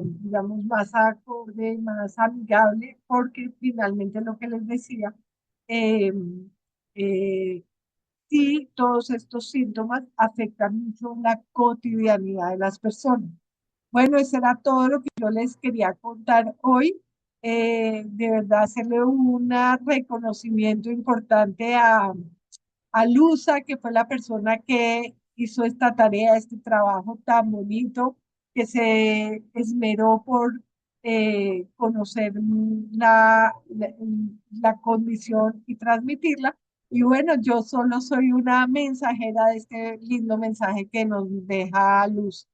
S1: digamos, más acorde, más amigable, porque finalmente lo que les decía, eh, eh, sí, todos estos síntomas afectan mucho la cotidianidad de las personas. Bueno, eso era todo lo que yo les quería contar hoy. De verdad, hacerle un reconocimiento importante a Luza, que fue la persona que hizo esta tarea, este trabajo tan bonito, que se esmeró por conocer la condición y transmitirla. Y bueno, yo solo soy una mensajera de este lindo mensaje que nos deja Luz.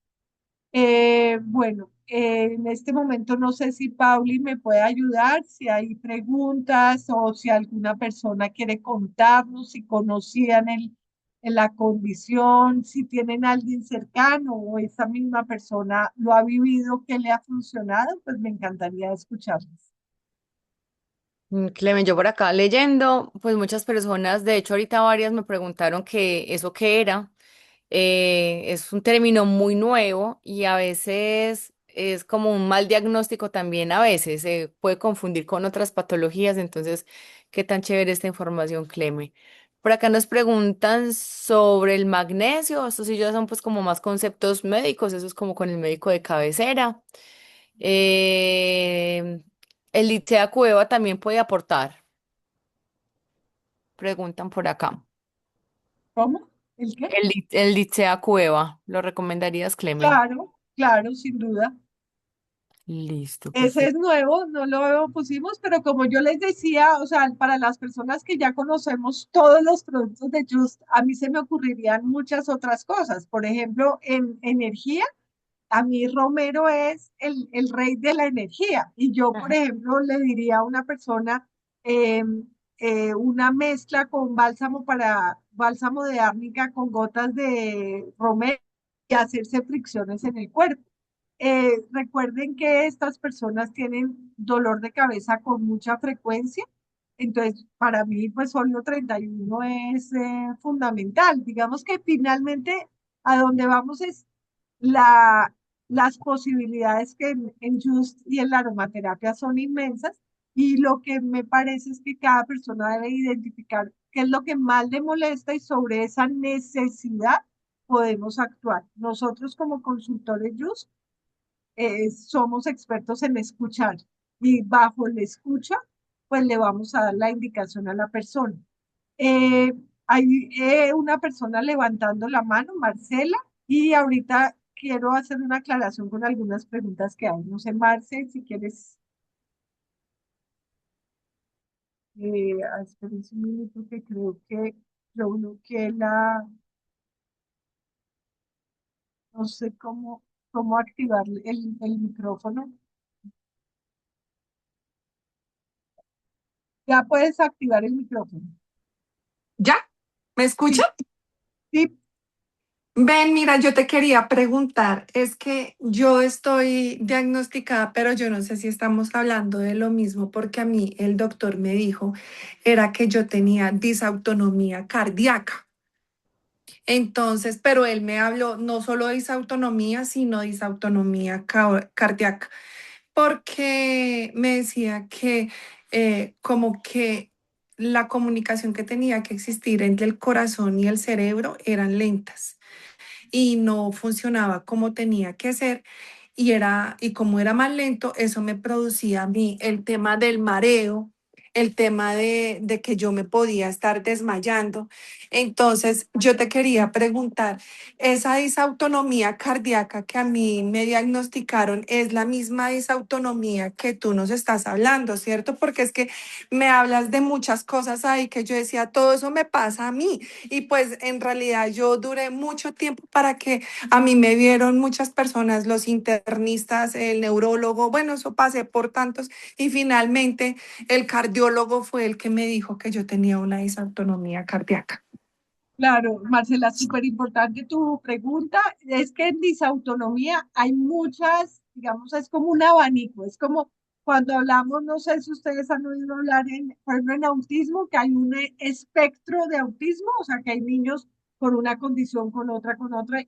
S1: Bueno, en este momento no sé si Pauli me puede ayudar, si hay preguntas o si alguna persona quiere contarnos, si conocían en la condición, si tienen alguien cercano o esa misma persona lo ha vivido, que le ha funcionado, pues me encantaría escucharles.
S2: Clemen, yo por acá leyendo, pues muchas personas, de hecho ahorita varias me preguntaron que eso qué era. Es un término muy nuevo y a veces es como un mal diagnóstico también, a veces se puede confundir con otras patologías, entonces, qué tan chévere esta información, Cleme. Por acá nos preguntan sobre el magnesio, estos sí ya son pues como más conceptos médicos, eso es como con el médico de cabecera. Eh, el ITEA Cueva también puede aportar, preguntan por acá.
S1: ¿Cómo? ¿El qué?
S2: El ITEA Cueva, ¿lo recomendarías, Cleme?
S1: Claro, claro, sin duda.
S2: Listo,
S1: Ese es
S2: perfecto.
S1: nuevo, no lo pusimos, pero como yo les decía, o sea, para las personas que ya conocemos todos los productos de Just, a mí se me ocurrirían muchas otras cosas. Por ejemplo, en energía, a mí Romero es el rey de la energía. Y yo, por
S2: Ajá.
S1: ejemplo, le diría a una persona eh, una mezcla con bálsamo de árnica con gotas de romero y hacerse fricciones en el cuerpo. Recuerden que estas personas tienen dolor de cabeza con mucha frecuencia, entonces para mí pues Olio 31 es fundamental. Digamos que finalmente a donde vamos es la, las posibilidades que en Just y en la aromaterapia son inmensas, y lo que me parece es que cada persona debe identificar qué es lo que más le molesta y sobre esa necesidad podemos actuar. Nosotros como consultores Just somos expertos en escuchar, y bajo la escucha, pues le vamos a dar la indicación a la persona. Eh, hay una persona levantando la mano, Marcela, y ahorita quiero hacer una aclaración con algunas preguntas que hay. No sé, Marce, si quieres, espérense un minuto que creo que Yo bloqueé la, no sé cómo activar el micrófono. Ya puedes activar el micrófono.
S3: ¿Ya? ¿Me escucha?
S1: Sí, sí,
S3: Ven, mira, yo te quería preguntar, es que yo estoy diagnosticada, pero yo no sé si estamos hablando de lo mismo, porque a mí el doctor me dijo era que yo tenía disautonomía cardíaca. Entonces, pero él me habló no solo de disautonomía, sino disautonomía cardíaca, porque me decía que como que la comunicación que tenía que existir entre el corazón y el cerebro eran lentas y no funcionaba como tenía que ser y como era más lento, eso me producía a mí el tema del mareo, el tema de que yo me podía estar desmayando. Entonces, yo te quería preguntar, esa disautonomía cardíaca que a mí me diagnosticaron es la misma disautonomía que tú nos estás hablando, ¿cierto? Porque es que me hablas de muchas cosas ahí que yo decía, todo eso me pasa a mí. Y pues en realidad yo duré mucho tiempo para que a mí me vieron muchas personas, los internistas, el neurólogo, bueno, eso pasé por tantos y finalmente el cardiólogo fue el que me dijo que yo tenía una disautonomía cardíaca.
S1: claro, Marcela, súper importante tu pregunta. Es que en disautonomía hay muchas, digamos, es como un abanico, es como cuando hablamos, no sé si ustedes han oído hablar por ejemplo, en autismo, que hay un espectro de autismo, o sea, que hay niños con una condición, con otra,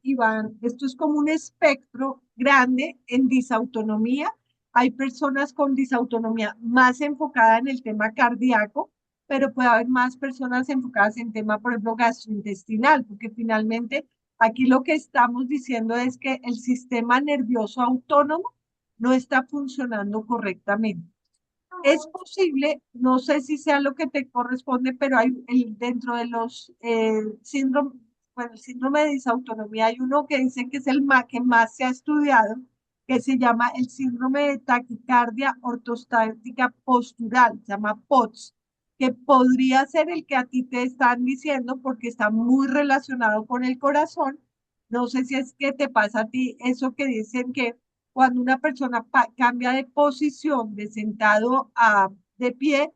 S1: y van, esto es como un espectro grande en disautonomía. Hay personas con disautonomía más enfocada en el tema cardíaco, pero puede haber más personas enfocadas en tema, por ejemplo, gastrointestinal, porque finalmente aquí lo que estamos diciendo es que el sistema nervioso autónomo no está funcionando correctamente. Es posible, no sé si sea lo que te corresponde, pero hay dentro de los síndromes, bueno, el síndrome de disautonomía hay uno que dice que es que más se ha estudiado, que se llama el síndrome de taquicardia ortostática postural, se llama POTS, que podría ser el que a ti te están diciendo porque está muy relacionado con el corazón. No sé si es que te pasa a ti eso que dicen que cuando una persona cambia de posición de sentado a de pie,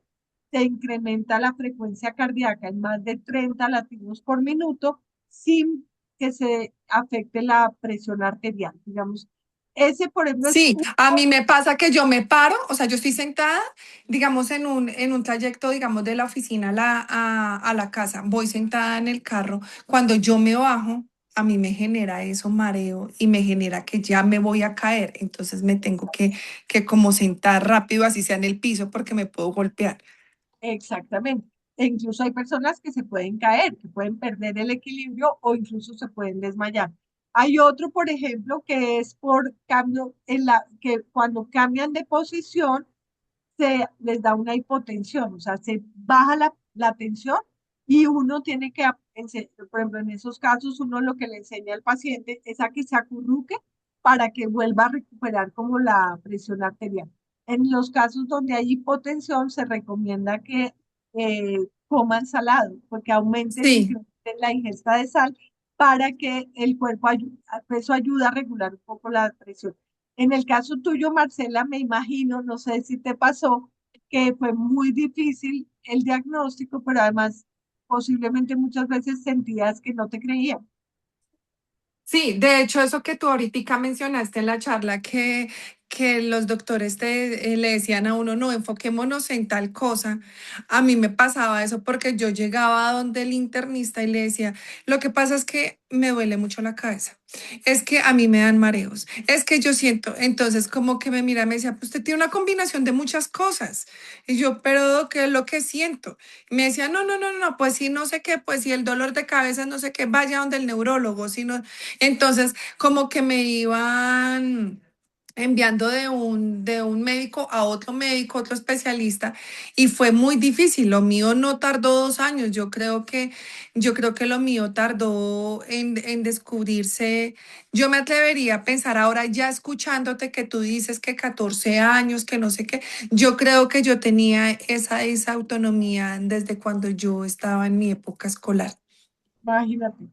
S1: se incrementa la frecuencia cardíaca en más de 30 latidos por minuto sin que se afecte la presión arterial. Digamos, ese, por ejemplo, es
S3: Sí,
S1: un...
S3: a mí me pasa que yo me paro, o sea, yo estoy sentada, digamos, en un trayecto, digamos, de la oficina a la casa, voy sentada en el carro, cuando yo me bajo, a mí me genera eso mareo y me genera que ya me voy a caer, entonces me tengo que como sentar rápido, así sea en el piso, porque me puedo golpear.
S1: Exactamente. E incluso hay personas que se pueden caer, que pueden perder el equilibrio o incluso se pueden desmayar. Hay otro, por ejemplo, que es por cambio que cuando cambian de posición se les da una hipotensión, o sea, se baja la tensión y uno tiene que, por ejemplo, en esos casos, uno lo que le enseña al paciente es a que se acurruque para que vuelva a recuperar como la presión arterial. En los casos donde hay hipotensión, se recomienda que coman salado, porque aumenten,
S3: Sí.
S1: incrementen la ingesta de sal para que el cuerpo eso ayuda a regular un poco la presión. En el caso tuyo, Marcela, me imagino, no sé si te pasó, que fue muy difícil el diagnóstico, pero además posiblemente muchas veces sentías que no te creían.
S3: Sí, de hecho, eso que tú ahorita mencionaste en la charla, que los doctores le decían a uno, no, enfoquémonos en tal cosa. A mí me pasaba eso porque yo llegaba a donde el internista y le decía, lo que pasa es que me duele mucho la cabeza, es que a mí me dan mareos, es que yo siento, entonces como que me mira, me decía, pues usted tiene una combinación de muchas cosas. Y yo, pero ¿qué es lo que siento? Y me decía, no, no, no, no, pues sí, no sé qué, pues si el dolor de cabeza, no sé qué, vaya donde el neurólogo, si no. Entonces, como que me iban enviando de un médico a otro médico, otro especialista, y fue muy difícil. Lo mío no tardó 2 años. Yo creo que lo mío tardó en descubrirse. Yo me atrevería a pensar ahora, ya escuchándote que tú dices que 14 años, que no sé qué, yo creo que yo tenía esa autonomía desde cuando yo estaba en mi época escolar.
S1: imagínate. Y,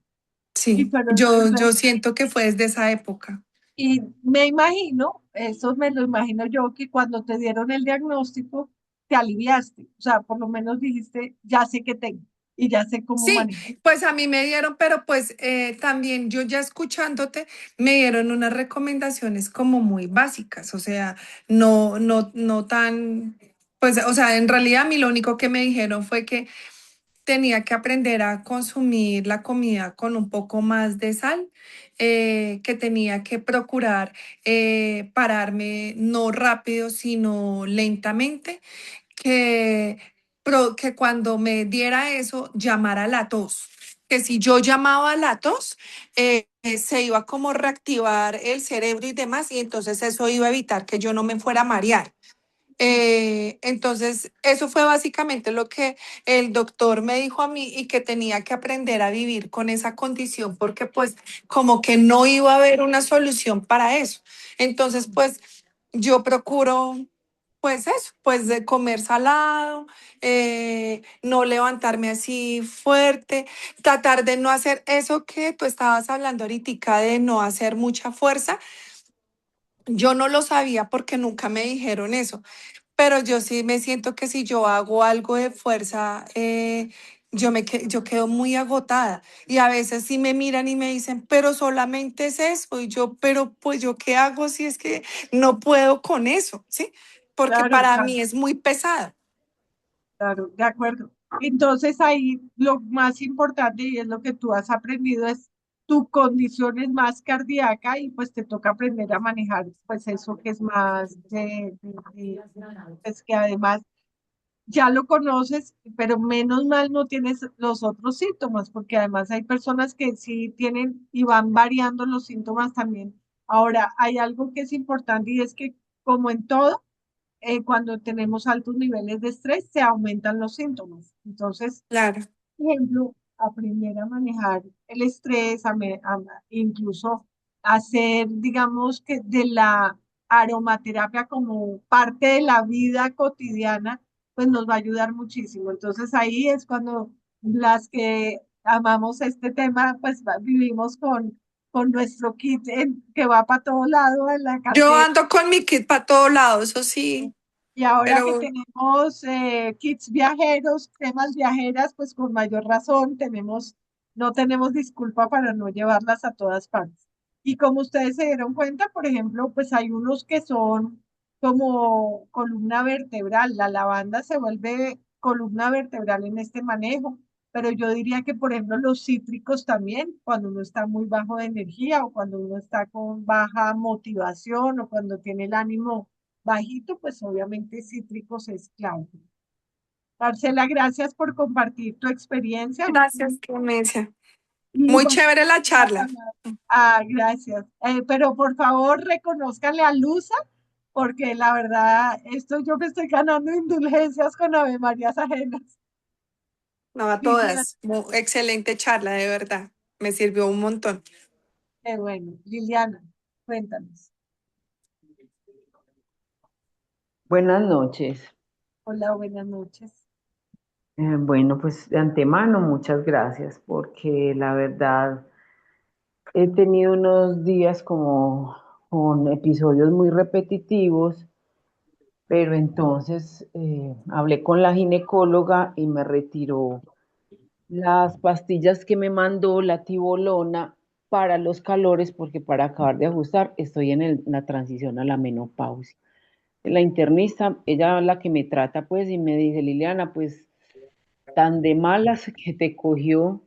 S3: Sí,
S1: pero,
S3: yo siento que fue desde esa época.
S1: y me imagino, eso me lo imagino yo, que cuando te dieron el diagnóstico, te aliviaste. O sea, por lo menos dijiste, ya sé qué tengo y ya sé cómo
S3: Sí,
S1: manejar.
S3: pues a mí me dieron, pero pues también yo ya escuchándote, me dieron unas recomendaciones como muy básicas, o sea, no tan, pues, o sea, en realidad a mí lo único que me dijeron fue que tenía que aprender a consumir la comida con un poco más de sal, que tenía que procurar pararme no rápido, sino lentamente, que, que cuando me diera eso, llamara a la tos. Que si yo llamaba a la tos, se iba como a reactivar el cerebro y demás, y entonces eso iba a evitar que yo no me fuera a marear. Entonces, eso fue básicamente lo que el doctor me dijo a mí y que tenía que aprender a vivir con esa condición porque pues como que no iba a haber una solución para eso. Entonces, pues yo procuro pues eso, pues de comer salado, no levantarme así fuerte, tratar de no hacer eso que tú estabas hablando ahorita, de no hacer mucha fuerza. Yo no lo sabía porque nunca me dijeron eso, pero yo sí me siento que si yo hago algo de fuerza, yo quedo muy agotada y a veces sí me miran y me dicen, pero solamente es eso y yo, pero pues yo qué hago si es que no puedo con eso, ¿sí? Porque
S1: Claro,
S3: para
S1: claro.
S3: mí es muy pesado.
S1: Claro, de acuerdo. Entonces ahí lo más importante y es lo que tú has aprendido es tu condición es más cardíaca y pues te toca aprender a manejar pues eso que es más pues que además ya lo conoces, pero menos mal no tienes los otros síntomas porque además hay personas que sí tienen y van variando los síntomas también. Ahora, hay algo que es importante y es que como en todo, cuando tenemos altos niveles de estrés, se aumentan los síntomas. Entonces,
S3: Claro,
S1: por ejemplo, aprender a manejar el estrés, incluso hacer, digamos, que de la aromaterapia como parte de la vida cotidiana, pues nos va a ayudar muchísimo. Entonces ahí es cuando las que amamos este tema, pues vivimos con nuestro kit que va para todo lado en la
S3: yo
S1: cartera.
S3: ando con mi kit para todos lados, eso sí,
S1: Y ahora que
S3: pero
S1: tenemos kits viajeros, temas viajeras, pues con mayor razón no tenemos disculpa para no llevarlas a todas partes. Y como ustedes se dieron cuenta, por ejemplo, pues hay unos que son como columna vertebral. La lavanda se vuelve columna vertebral en este manejo, pero yo diría que, por ejemplo, los cítricos también, cuando uno está muy bajo de energía o cuando uno está con baja motivación o cuando tiene el ánimo bajito, pues obviamente cítricos es clave. Marcela, gracias por compartir tu experiencia.
S3: gracias, Clemencia.
S1: Y
S3: Muy
S1: bueno,
S3: chévere la charla.
S1: gracias. Pero por favor, reconózcanle a Luza, porque la verdad, esto yo me estoy ganando indulgencias con Ave Marías ajenas.
S3: No, a
S1: Liliana,
S3: todas. Excelente charla, de verdad. Me sirvió un montón.
S1: bueno, Liliana, cuéntanos.
S4: Buenas noches.
S1: Hola, buenas noches.
S4: Bueno, pues de antemano muchas gracias porque la verdad he tenido unos días como con episodios muy repetitivos, pero entonces hablé con la ginecóloga y me retiró las pastillas que me mandó la tibolona para los calores porque para acabar de ajustar estoy en la transición a la menopausia. La internista, ella es la que me trata pues y me dice, Liliana, pues tan de malas que te cogió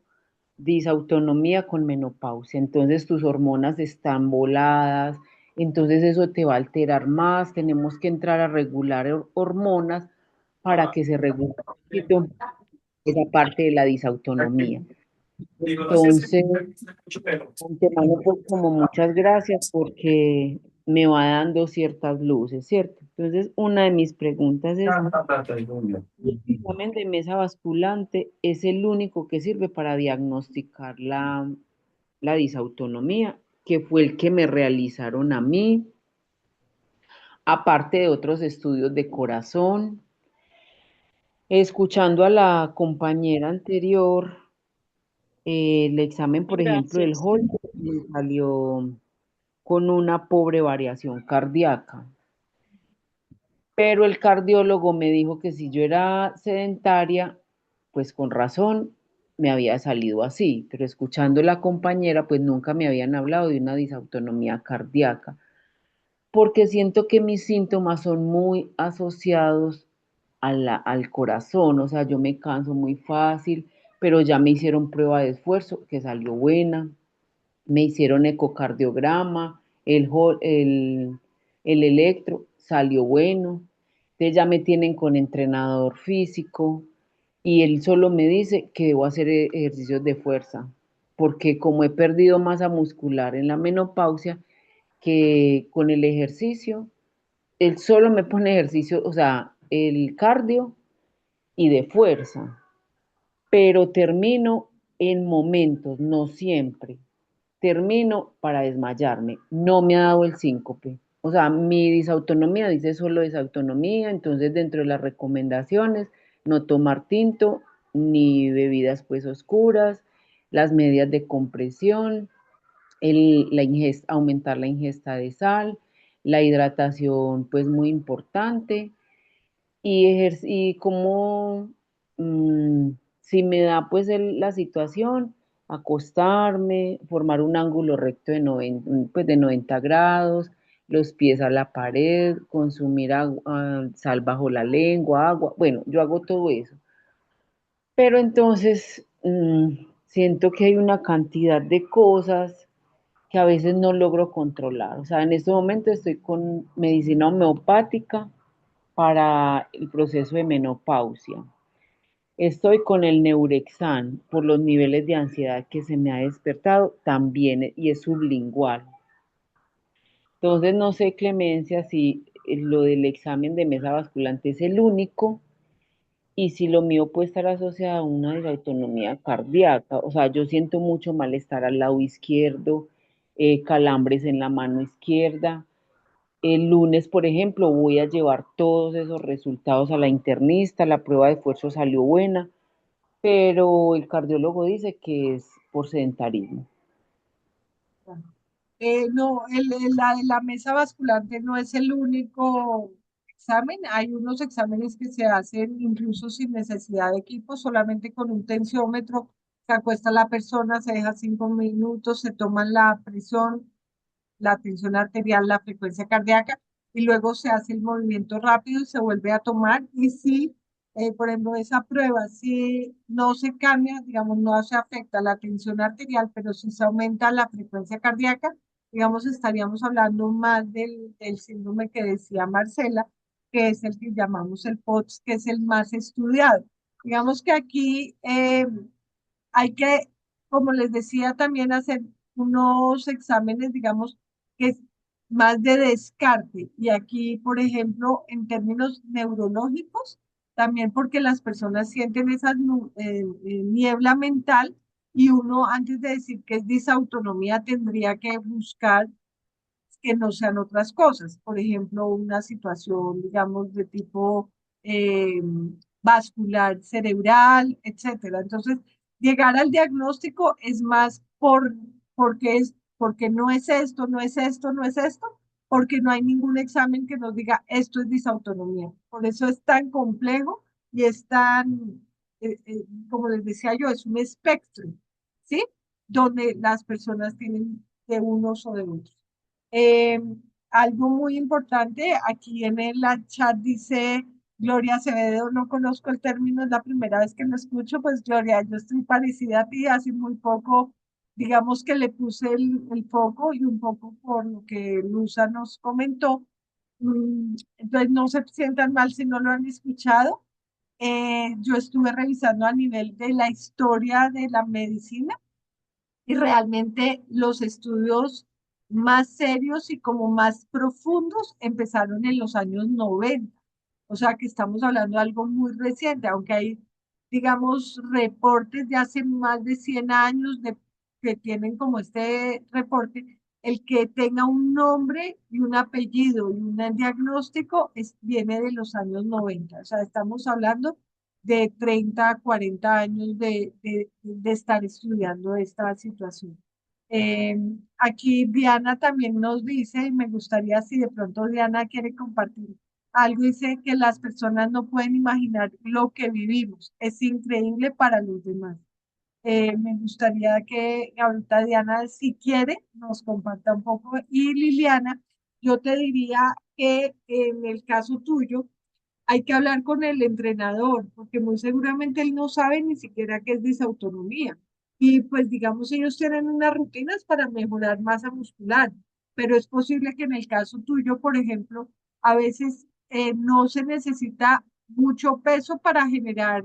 S4: disautonomía con menopausia. Entonces tus hormonas están voladas, entonces eso te va a alterar más. Tenemos que entrar a regular hormonas para que se regule un poquito esa parte de la disautonomía. Entonces, antemano, pues como muchas gracias porque me va dando ciertas luces, ¿cierto? Entonces, una de mis preguntas es, el examen de mesa basculante es el único que sirve para diagnosticar la disautonomía, que fue el que me realizaron a mí, aparte de otros estudios de corazón. Escuchando a la compañera anterior, El examen, por ejemplo, el
S1: Gracias.
S4: Holter me salió con una pobre variación cardíaca, pero el cardiólogo me dijo que si yo era sedentaria, pues con razón me había salido así, pero escuchando a la compañera, pues nunca me habían hablado de una disautonomía cardíaca, porque siento que mis síntomas son muy asociados al corazón, o sea, yo me canso muy fácil, pero ya me hicieron prueba de esfuerzo que salió buena, me hicieron ecocardiograma, el electro salió bueno, entonces ya me tienen con entrenador físico y él solo me dice que debo hacer ejercicios de fuerza, porque como he perdido masa muscular en la menopausia, que con el ejercicio, él solo me pone ejercicio, o sea, el cardio y de fuerza, pero termino en momentos, no siempre. Termino para desmayarme. No me ha dado el síncope. O sea, mi disautonomía dice solo disautonomía, entonces dentro de las recomendaciones, no tomar tinto ni bebidas pues oscuras, las medidas de compresión, aumentar la ingesta de sal, la hidratación pues muy importante y como si me da pues la situación, acostarme, formar un ángulo recto de 90, pues de 90 grados, los pies a la pared, consumir sal bajo la lengua, agua, bueno, yo hago todo eso. Pero entonces siento que hay una cantidad de cosas que a veces no logro controlar. O sea, en este momento estoy con medicina homeopática para el proceso de menopausia. Estoy con el Neurexan por los niveles de ansiedad que se me ha despertado también y es sublingual. Entonces no sé, Clemencia, si lo del examen de mesa basculante es el único y si lo mío puede estar asociado a una disautonomía cardíaca. O sea, yo siento mucho malestar al lado izquierdo, calambres en la mano izquierda. El lunes, por ejemplo, voy a llevar todos esos resultados a la internista, la prueba de esfuerzo salió buena, pero el cardiólogo dice que es por sedentarismo.
S1: No, la mesa basculante no es el único examen. Hay unos exámenes que se hacen incluso sin necesidad de equipo, solamente con un tensiómetro. Se acuesta la persona, se deja 5 minutos, se toman la presión, la tensión arterial, la frecuencia cardíaca, y luego se hace el movimiento rápido y se vuelve a tomar. Y si, por ejemplo, esa prueba, si no se cambia, digamos, no se afecta la tensión arterial, pero si se aumenta la frecuencia cardíaca, digamos, estaríamos hablando más del síndrome que decía Marcela, que es el que llamamos el POTS, que es el más estudiado. Digamos que aquí hay que, como les decía, también hacer unos exámenes, digamos, que es más de descarte. Y aquí, por ejemplo, en términos neurológicos, también porque las personas sienten esa niebla mental y uno, antes de decir que es disautonomía, tendría que buscar que no sean otras cosas. Por ejemplo, una situación, digamos, de tipo eh, vascular cerebral, etcétera. Entonces, llegar al diagnóstico es más porque no es esto, no es esto, no es esto, porque no hay ningún examen que nos diga esto es disautonomía. Por eso es tan complejo y es tan, como les decía yo, es un espectro, ¿sí? Donde las personas tienen de unos o de otros. Eh, Algo muy importante, aquí en el chat dice Gloria Acevedo, no conozco el término, es la primera vez que lo escucho, pues Gloria, yo estoy parecida a ti, hace muy poco, digamos que le puse el foco y un poco por lo que Luza nos comentó. Entonces no se sientan mal si no lo han escuchado. Yo estuve revisando a nivel de la historia de la medicina y realmente los estudios más serios y como más profundos empezaron en los años 90. O sea que estamos hablando de algo muy reciente, aunque hay, digamos, reportes de hace más de 100 años que tienen como este reporte. El que tenga un nombre y un apellido y un diagnóstico viene de los años 90. O sea, estamos hablando de 30 a 40 años de estar estudiando esta situación. Aquí Diana también nos dice, y me gustaría si de pronto Diana quiere compartir algo, dice que las personas no pueden imaginar lo que vivimos, es increíble para los demás. Me gustaría que ahorita Diana, si quiere, nos comparta un poco. Y Liliana, yo te diría que en el caso tuyo, hay que hablar con el entrenador, porque muy seguramente él no sabe ni siquiera qué es disautonomía. Y pues digamos, ellos tienen unas rutinas para mejorar masa muscular, pero es posible que en el caso tuyo, por ejemplo, a veces no se necesita mucho peso para generar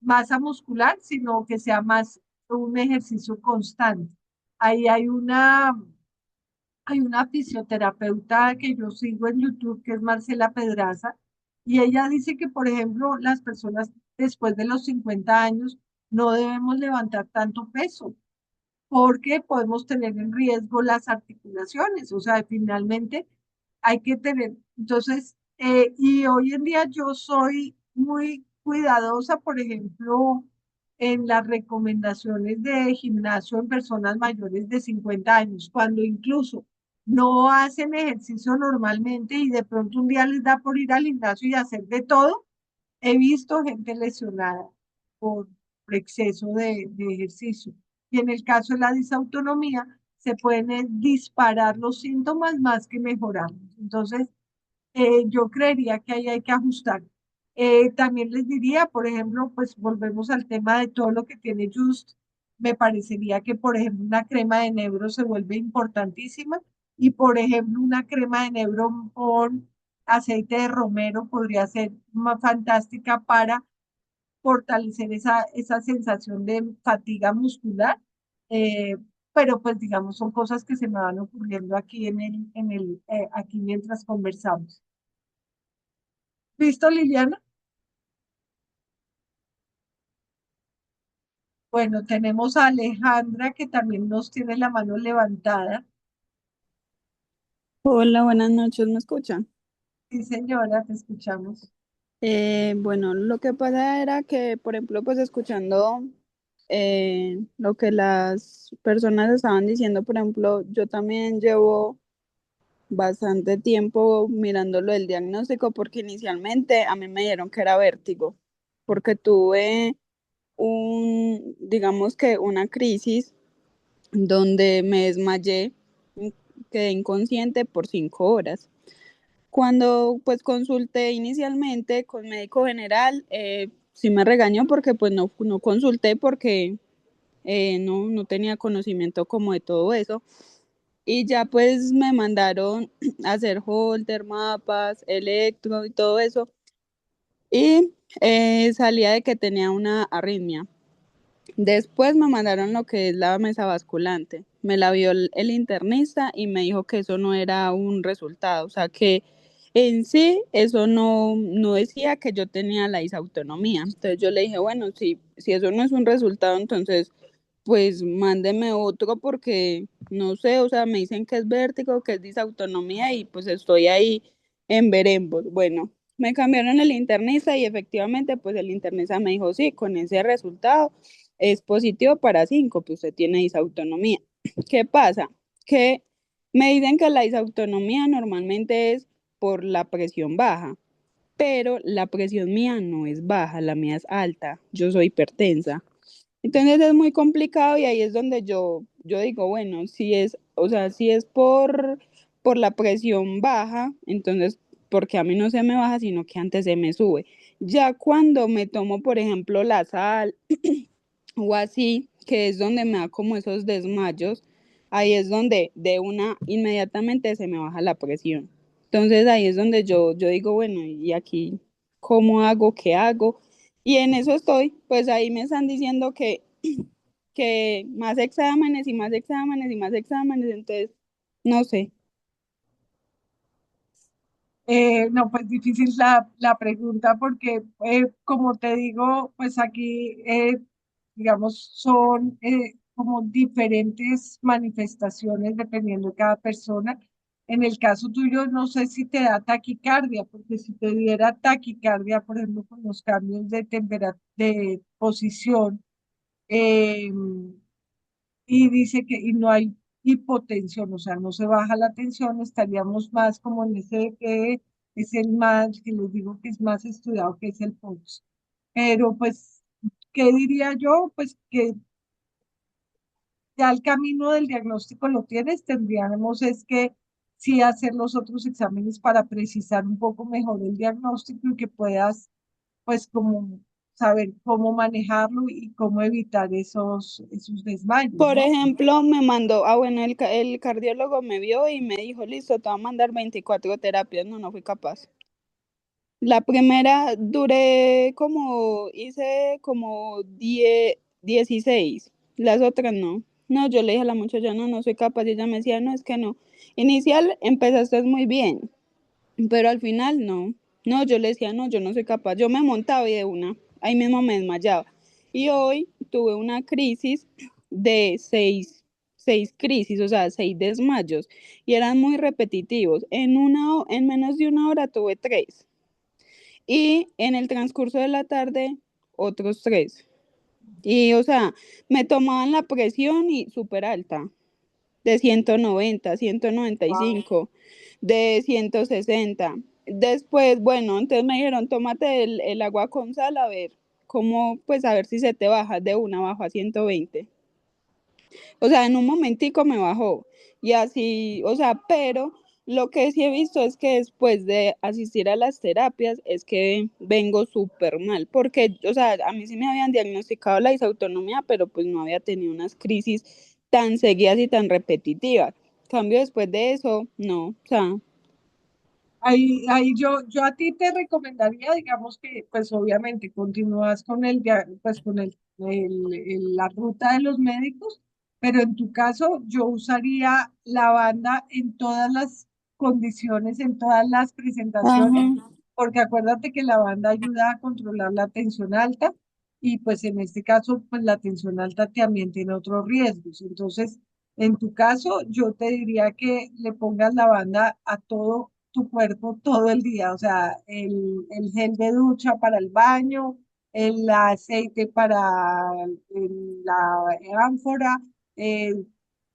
S1: masa muscular, sino que sea más un ejercicio constante. Ahí hay una fisioterapeuta que yo sigo en YouTube, que es Marcela Pedraza, y ella dice que, por ejemplo, las personas después de los 50 años no debemos levantar tanto peso, porque podemos tener en riesgo las articulaciones, o sea, finalmente hay que tener, entonces, y hoy en día yo soy muy cuidadosa, por ejemplo, en las recomendaciones de gimnasio en personas mayores de 50 años, cuando incluso no hacen ejercicio normalmente y de pronto un día les da por ir al gimnasio y hacer de todo. He visto gente lesionada por, por exceso de ejercicio. Y en el caso de la disautonomía, se pueden disparar los síntomas más que mejorarlos. Entonces, yo creería que ahí hay que ajustar. También les diría, por ejemplo, pues volvemos al tema de todo lo que tiene Just. Me parecería que, por ejemplo, una crema de nebro se vuelve importantísima y, por ejemplo, una crema de nebro con aceite de romero podría ser más fantástica para fortalecer esa sensación de fatiga muscular. Eh, pero pues digamos, son cosas que se me van ocurriendo aquí aquí mientras conversamos. ¿Listo, Liliana? Bueno, tenemos a Alejandra que también nos tiene la mano levantada.
S5: Hola, buenas noches, ¿me escuchan?
S1: Sí, señora, te escuchamos.
S5: Bueno, lo que pasa era que, por ejemplo, pues escuchando lo que las personas estaban diciendo, por ejemplo, yo también llevo bastante tiempo mirándolo del diagnóstico porque inicialmente a mí me dijeron que era vértigo, porque tuve digamos que una crisis donde me desmayé, quedé inconsciente por 5 horas. Cuando pues consulté inicialmente con médico general, sí me regañó porque pues no consulté porque no tenía conocimiento como de todo eso. Y ya pues me mandaron a hacer holter, mapas, electro y todo eso. Y salía de que tenía una arritmia. Después me mandaron lo que es la mesa basculante. Me la vio el internista y me dijo que eso no era un resultado, o sea que en sí eso no decía que yo tenía la disautonomía. Entonces yo le dije, bueno, si eso no es un resultado, entonces pues mándeme otro porque no sé, o sea, me dicen que es vértigo, que es disautonomía y pues estoy ahí en veremos. Bueno, me cambiaron el internista y efectivamente pues el internista me dijo, sí, con ese resultado es positivo para 5, pues usted tiene disautonomía. ¿Qué pasa? Que me dicen que la disautonomía normalmente es por la presión baja, pero la presión mía no es baja, la mía es alta, yo soy hipertensa. Entonces es muy complicado y ahí es donde yo digo, bueno, si es, o sea, si es por la presión baja, entonces, porque a mí no se me baja, sino que antes se me sube. Ya cuando me tomo, por ejemplo, la sal o así, que es donde me da como esos desmayos, ahí es donde de una inmediatamente se me baja la presión. Entonces ahí es donde yo digo, bueno, y aquí, ¿cómo hago? ¿Qué hago? Y en eso estoy, pues ahí me están diciendo que más exámenes y más exámenes y más exámenes, entonces, no sé.
S1: No, pues difícil la pregunta porque, como te digo, pues aquí, digamos, son como diferentes manifestaciones dependiendo de cada persona. En el caso tuyo, no sé si te da taquicardia, porque si te diera taquicardia, por ejemplo, con los cambios de temperatura, de posición, eh, y dice que y no hay hipotensión, o sea, no se baja la tensión, estaríamos más como en ese que es el más, que les digo que es más estudiado, que es el POX. Pero pues, ¿qué diría yo? Pues que ya el camino del diagnóstico lo tienes, tendríamos es que sí hacer los otros exámenes para precisar un poco mejor el diagnóstico y que puedas, pues, como saber cómo manejarlo y cómo evitar esos desmayos,
S5: Por
S1: ¿no?
S5: ejemplo, me mandó, bueno, el cardiólogo me vio y me dijo, listo, te va a mandar 24 terapias. No, no fui capaz. La primera hice como 16, las otras no. No, yo le dije a la muchacha, no, no soy capaz, y ella me decía, no, es que no. Inicial empezaste muy bien, pero al final no. No, yo le decía, no, yo no soy capaz. Yo me montaba y de una, ahí mismo me desmayaba. Y hoy tuve una crisis de seis crisis, o sea, 6 desmayos, y eran muy repetitivos. En menos de una hora tuve 3. Y en el transcurso de la tarde, otros 3. Y, o sea, me tomaban la presión y súper alta, de 190,
S1: Wow.
S5: 195, de 160. Después, bueno, entonces me dijeron, tómate el agua con sal, a ver cómo, pues a ver si se te baja, de una bajo a 120. O sea, en un momentico me bajó. Y así, o sea, pero lo que sí he visto es que después de asistir a las terapias es que vengo súper mal, porque, o sea, a mí sí me habían diagnosticado la disautonomía, pero pues no había tenido unas crisis tan seguidas y tan repetitivas. Cambio después de eso, no, o sea,
S1: Ahí yo a ti te recomendaría, digamos que, pues obviamente continúas con pues con la ruta de los médicos, pero en tu caso yo usaría lavanda en todas las condiciones, en todas las presentaciones,
S5: ajá.
S1: porque acuérdate que la lavanda ayuda a controlar la tensión alta y pues en este caso, pues la tensión alta también tiene otros riesgos. Entonces, en tu caso, yo te diría que le pongas lavanda a todo tu cuerpo todo el día, o sea, el gel de ducha para el baño, el aceite para la ánfora,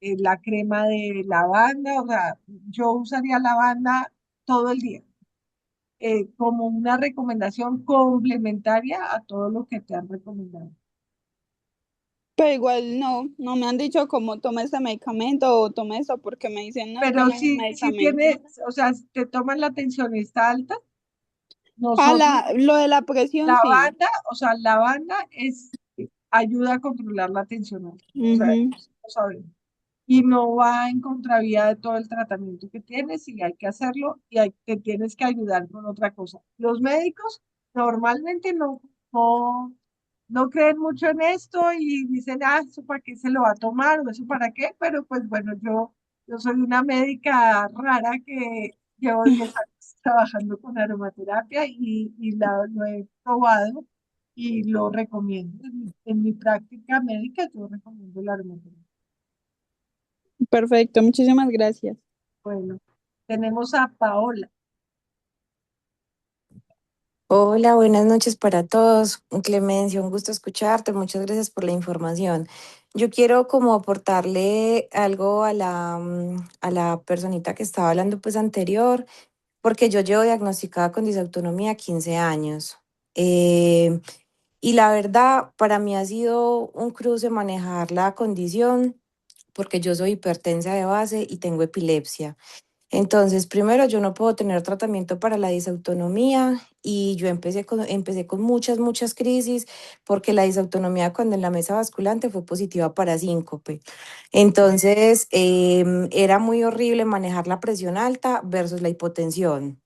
S1: la crema de lavanda, o sea, yo usaría lavanda todo el día, como una recomendación complementaria a todo lo que te han recomendado.
S5: Pero igual no, no me han dicho cómo tome ese medicamento o tome eso porque me dicen, no, es que
S1: Pero
S5: no es un
S1: si
S5: medicamento.
S1: tiene, o sea, si te toman la tensión y está alta,
S5: Ah,
S1: nosotros
S5: lo de la presión, sí.
S1: lavanda, o sea, lavanda ayuda a controlar la tensión alta. O sea,
S5: Ujú.
S1: eso lo sabemos. Y no va en contravía de todo el tratamiento que tienes y hay que hacerlo y te tienes que ayudar con otra cosa. Los médicos normalmente no, no creen mucho en esto y dicen, ah, ¿eso para qué se lo va a tomar o eso para qué? Pero pues bueno, yo soy una médica rara que llevo 10 años trabajando con aromaterapia lo he probado y lo recomiendo. En mi práctica médica yo recomiendo la aromaterapia.
S5: Perfecto, muchísimas gracias.
S1: Bueno, tenemos a Paola.
S6: Hola, buenas noches para todos. Clemencia, un gusto escucharte. Muchas gracias por la información. Yo quiero como aportarle algo a a la personita que estaba hablando pues anterior, porque yo llevo diagnosticada con disautonomía 15 años. Eh, y la verdad, para mí ha sido un cruce manejar la condición, porque yo soy hipertensa de base y tengo epilepsia. Entonces, primero, yo no puedo tener tratamiento para la disautonomía y yo empecé con muchas crisis porque la disautonomía cuando en la mesa basculante fue positiva para síncope. Entonces, era muy horrible manejar la presión alta versus la hipotensión.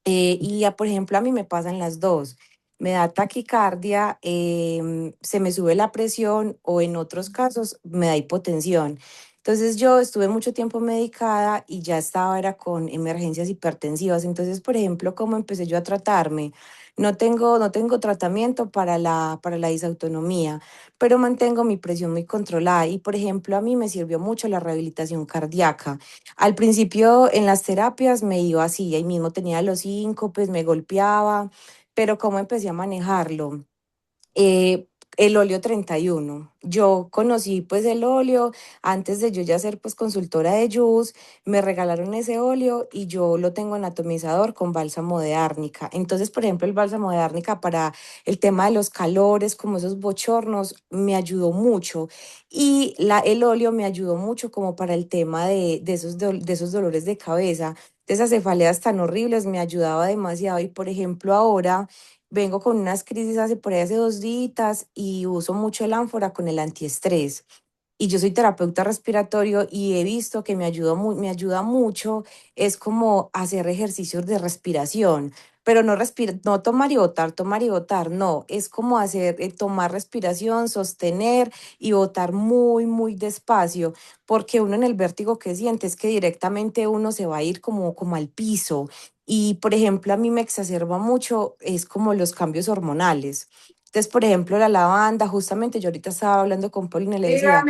S6: Y ya, por ejemplo, a mí me pasan las dos. Me da taquicardia, se me sube la presión o en otros casos me da hipotensión. Entonces yo estuve mucho tiempo medicada y ya estaba era con emergencias hipertensivas. Entonces, por ejemplo, ¿cómo empecé yo a tratarme? No tengo tratamiento para la disautonomía, pero mantengo mi presión muy controlada y, por ejemplo, a mí me sirvió mucho la rehabilitación cardíaca. Al principio en las terapias me iba así, ahí mismo tenía los síncopes, me golpeaba, pero ¿cómo empecé a manejarlo? eh, el óleo 31. Yo conocí pues el óleo antes de yo ya ser pues consultora de Jus, me regalaron ese óleo y yo lo tengo en atomizador con bálsamo de árnica. Entonces, por ejemplo, el bálsamo de árnica para el tema de los calores, como esos bochornos, me ayudó mucho. Y el óleo me ayudó mucho como para el tema de esos dolores de cabeza, de esas cefaleas tan horribles, me ayudaba demasiado. Y por ejemplo, ahora vengo con unas crisis por ahí hace 2 días y uso mucho el ánfora con el antiestrés. Y yo soy terapeuta respiratorio y he visto que me ayuda mucho, es como hacer ejercicios de respiración, pero no tomar y botar, no, es como tomar respiración, sostener y botar muy, muy despacio, porque uno en el vértigo que siente es que directamente uno se va a ir como al piso. Y, por ejemplo, a mí me exacerba mucho, es como los cambios hormonales. Entonces, por ejemplo, la lavanda, justamente yo ahorita estaba hablando con Paulina y le decía,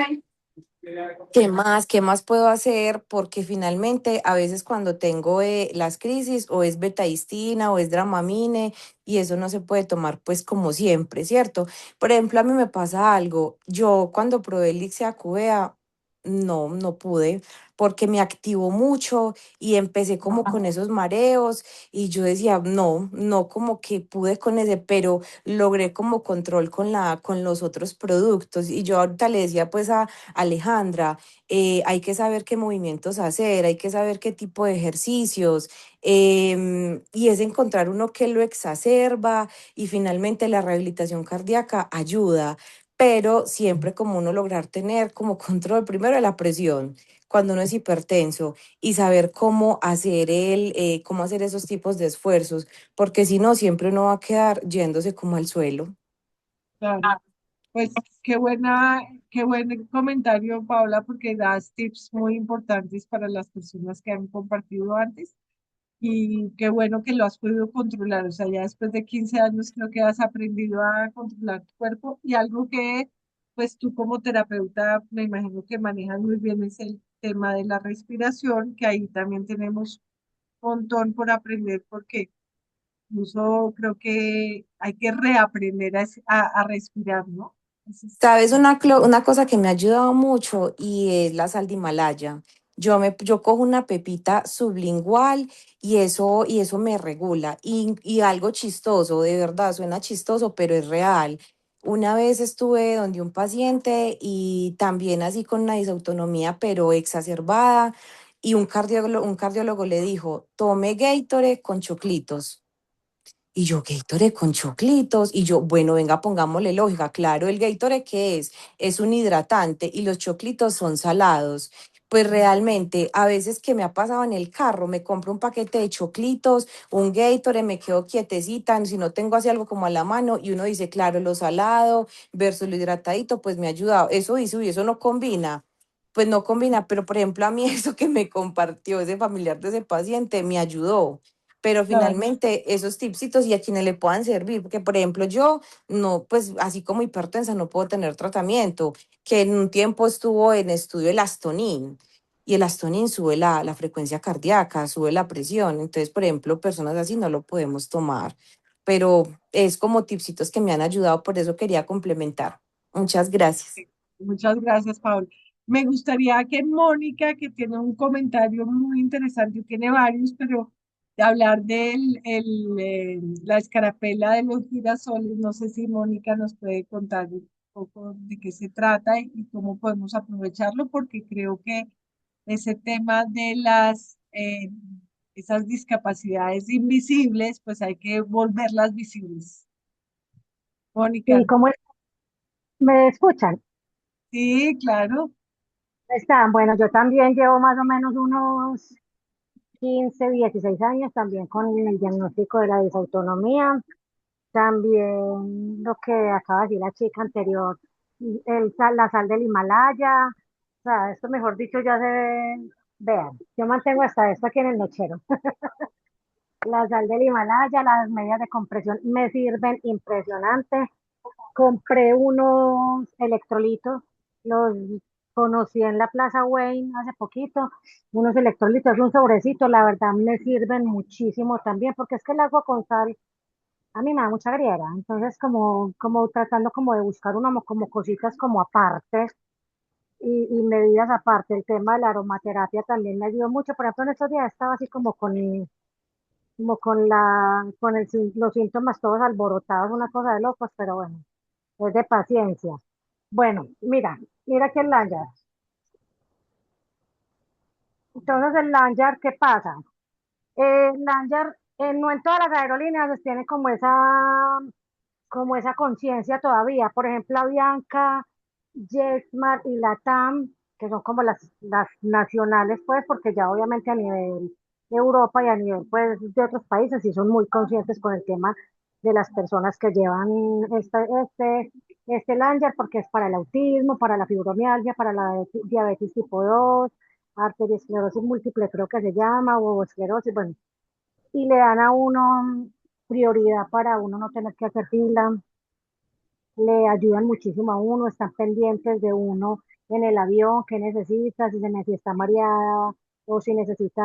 S6: ¿qué más? ¿Qué más puedo hacer? Porque finalmente a veces cuando tengo las crisis o es betaistina o es dramamine y eso no se puede tomar pues como siempre, ¿cierto? Por ejemplo, a mí me pasa algo. Yo cuando probé el Ixia cubea, no pude porque me activó mucho y empecé como con esos mareos y yo decía, no como que pude con ese, pero logré como control con los otros productos. Y yo ahorita le decía pues a Alejandra, hay que saber qué movimientos hacer, hay que saber qué tipo de ejercicios, y es encontrar uno que lo exacerba y finalmente la rehabilitación cardíaca ayuda, pero siempre como uno lograr tener como control primero de la presión cuando uno es hipertenso y saber cómo hacer esos tipos de esfuerzos, porque si no, siempre uno va a quedar yéndose como al suelo.
S1: Claro. Pues qué buen comentario, Paula, porque das tips muy importantes para las personas que han compartido antes. Y qué bueno que lo has podido controlar. O sea, ya después de 15 años creo que has aprendido a controlar tu cuerpo y algo que, pues tú como terapeuta, me imagino que manejas muy bien es el tema de la respiración, que ahí también tenemos un montón por aprender porque incluso creo que hay que reaprender a respirar, ¿no?
S6: ¿Sabes una cosa que me ha ayudado mucho y es la sal de Himalaya? Yo cojo una pepita sublingual y eso me regula. Y algo chistoso, de verdad, suena chistoso, pero es real. Una vez estuve donde un paciente y también así con una disautonomía, pero exacerbada, y un cardiólogo le dijo, tome Gatorade con choclitos. Y yo, Gatorade con choclitos. Y yo, bueno, venga, pongámosle lógica. Claro, el Gatorade, ¿qué es? Es un hidratante y los choclitos son salados. Pues realmente, a veces que me ha pasado en el carro, me compro un paquete de choclitos, un Gatorade, me quedo quietecita, si no tengo así algo como a la mano, y uno dice, claro, lo salado versus lo hidratadito, pues me ha ayudado. Eso dice, uy, eso no combina. Pues no combina, pero por ejemplo, a mí eso que me compartió ese familiar de ese paciente me ayudó, pero
S1: Claro,
S6: finalmente esos tipsitos y a quienes le puedan servir, porque por ejemplo yo no, pues así como hipertensa no puedo tener tratamiento, que en un tiempo estuvo en estudio el Astonin y el Astonin sube la frecuencia cardíaca, sube la presión, entonces por ejemplo personas así no lo podemos tomar, pero es como tipsitos que me han ayudado, por eso quería complementar. Muchas gracias.
S1: muchas gracias, Paul. Me gustaría que Mónica, que tiene un comentario muy interesante, tiene varios, pero de hablar la escarapela de los girasoles, no sé si Mónica nos puede contar un poco de qué se trata y cómo podemos aprovecharlo, porque creo que ese tema de esas discapacidades invisibles, pues hay que volverlas visibles. Mónica,
S7: Sí, ¿cómo me escuchan?
S1: sí, claro.
S7: Están, bueno, yo también llevo más o menos unos 15, 16 años también con el diagnóstico de la disautonomía, también lo que acaba de decir la chica anterior, la sal del Himalaya, sea, esto mejor dicho ya se ve, vean, yo mantengo hasta esto aquí en el nochero. La sal del Himalaya, las medias de compresión me sirven impresionante. Compré unos electrolitos, los conocí en la Plaza Wayne hace poquito, unos electrolitos, un sobrecito, la verdad me sirven muchísimo también, porque es que el agua con sal a mí me da mucha griega, entonces como tratando como de buscar uno como cositas como aparte y medidas aparte, el tema de la aromaterapia también me ayudó mucho, por ejemplo en estos días estaba así como con los síntomas todos alborotados, una cosa de locos, pero bueno, es de paciencia. Bueno, mira que el lanyard. Entonces el lanyard, ¿qué pasa? El lanyard, no en todas las aerolíneas pues, tiene como esa conciencia todavía. Por ejemplo, Avianca, JetSmart y LATAM, que son como las nacionales, pues, porque ya obviamente a nivel de Europa y a nivel pues, de otros países sí son muy conscientes con el tema de las personas que llevan este lanyard, porque es para el autismo, para la fibromialgia, para la diabetes tipo 2, arteriosclerosis múltiple creo que se llama, o esclerosis, bueno, y le dan a uno prioridad para uno no tener que hacer fila, le ayudan muchísimo a uno, están pendientes de uno en el avión, qué necesita, si está mareada o si necesita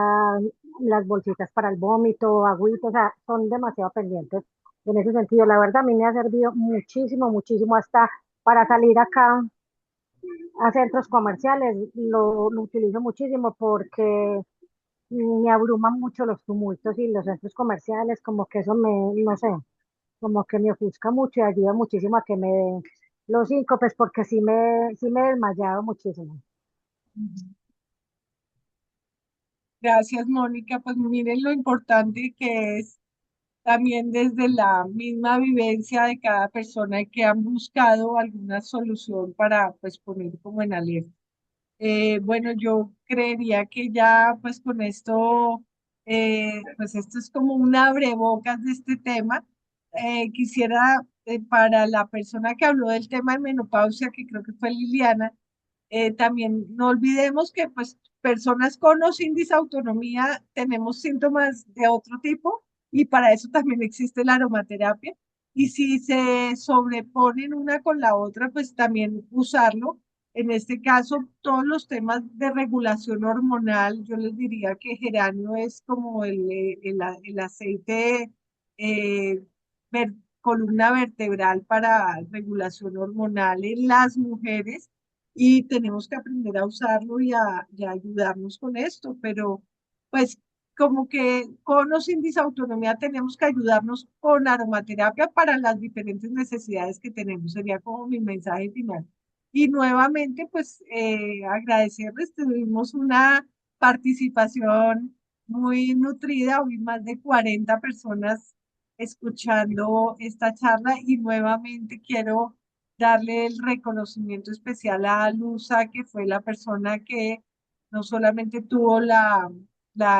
S7: las bolsitas para el vómito, agüita, o sea, son demasiado pendientes en ese sentido. La verdad, a mí me ha servido muchísimo, muchísimo, hasta para salir acá a centros comerciales, lo utilizo muchísimo porque me abruman mucho los tumultos y los centros comerciales, como que eso no sé, como que me ofusca mucho y ayuda muchísimo a que me den los síncopes, porque sí me he desmayado muchísimo.
S1: Ujú. Gracias, Mónica. Pues miren lo importante que es también desde la misma vivencia de cada persona y que han buscado alguna solución para pues poner como en alerta. Bueno, yo creería que ya pues con esto, pues esto es como un abrebocas de este tema. Quisiera para la persona que habló del tema de menopausia, que creo que fue Liliana, también no olvidemos que pues personas con o sin disautonomía tenemos síntomas de otro tipo y para eso también existe la aromaterapia. Y si se sobreponen una con la otra, pues también usarlo. En este caso, todos los temas de regulación hormonal, yo les diría que geranio es como el aceite eh, columna vertebral para regulación hormonal en las mujeres y tenemos que aprender a usarlo y a ayudarnos con esto, pero pues como que con o sin disautonomía tenemos que ayudarnos con aromaterapia para las diferentes necesidades que tenemos, sería como mi mensaje final. Y nuevamente, pues agradecerles, tuvimos una participación muy nutrida, hoy más de 40 personas escuchando esta charla y nuevamente quiero darle el reconocimiento especial a Luza, que fue la persona que no solamente tuvo la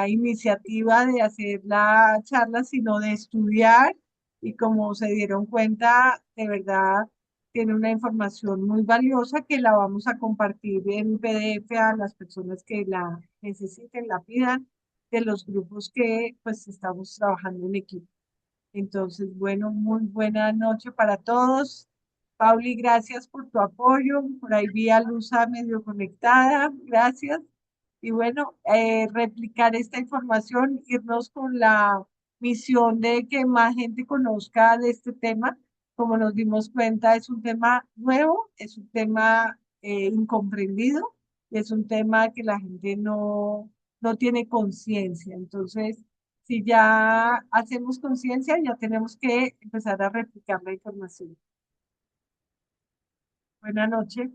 S1: iniciativa de hacer la charla, sino de estudiar y como se dieron cuenta, de verdad tiene una información muy valiosa que la vamos a compartir en PDF a las personas que la necesiten, la pidan, de los grupos que pues estamos trabajando en equipo. Entonces, bueno, muy buena noche para todos. Pauli, gracias por tu apoyo. Por ahí vi a Luza medio conectada. Gracias. Y bueno, replicar esta información, irnos con la misión de que más gente conozca de este tema. Como nos dimos cuenta, es un tema nuevo, es un tema incomprendido, y es un tema que la gente no tiene conciencia. Entonces, si ya hacemos conciencia, ya tenemos que empezar a replicar la información. Buenas noches.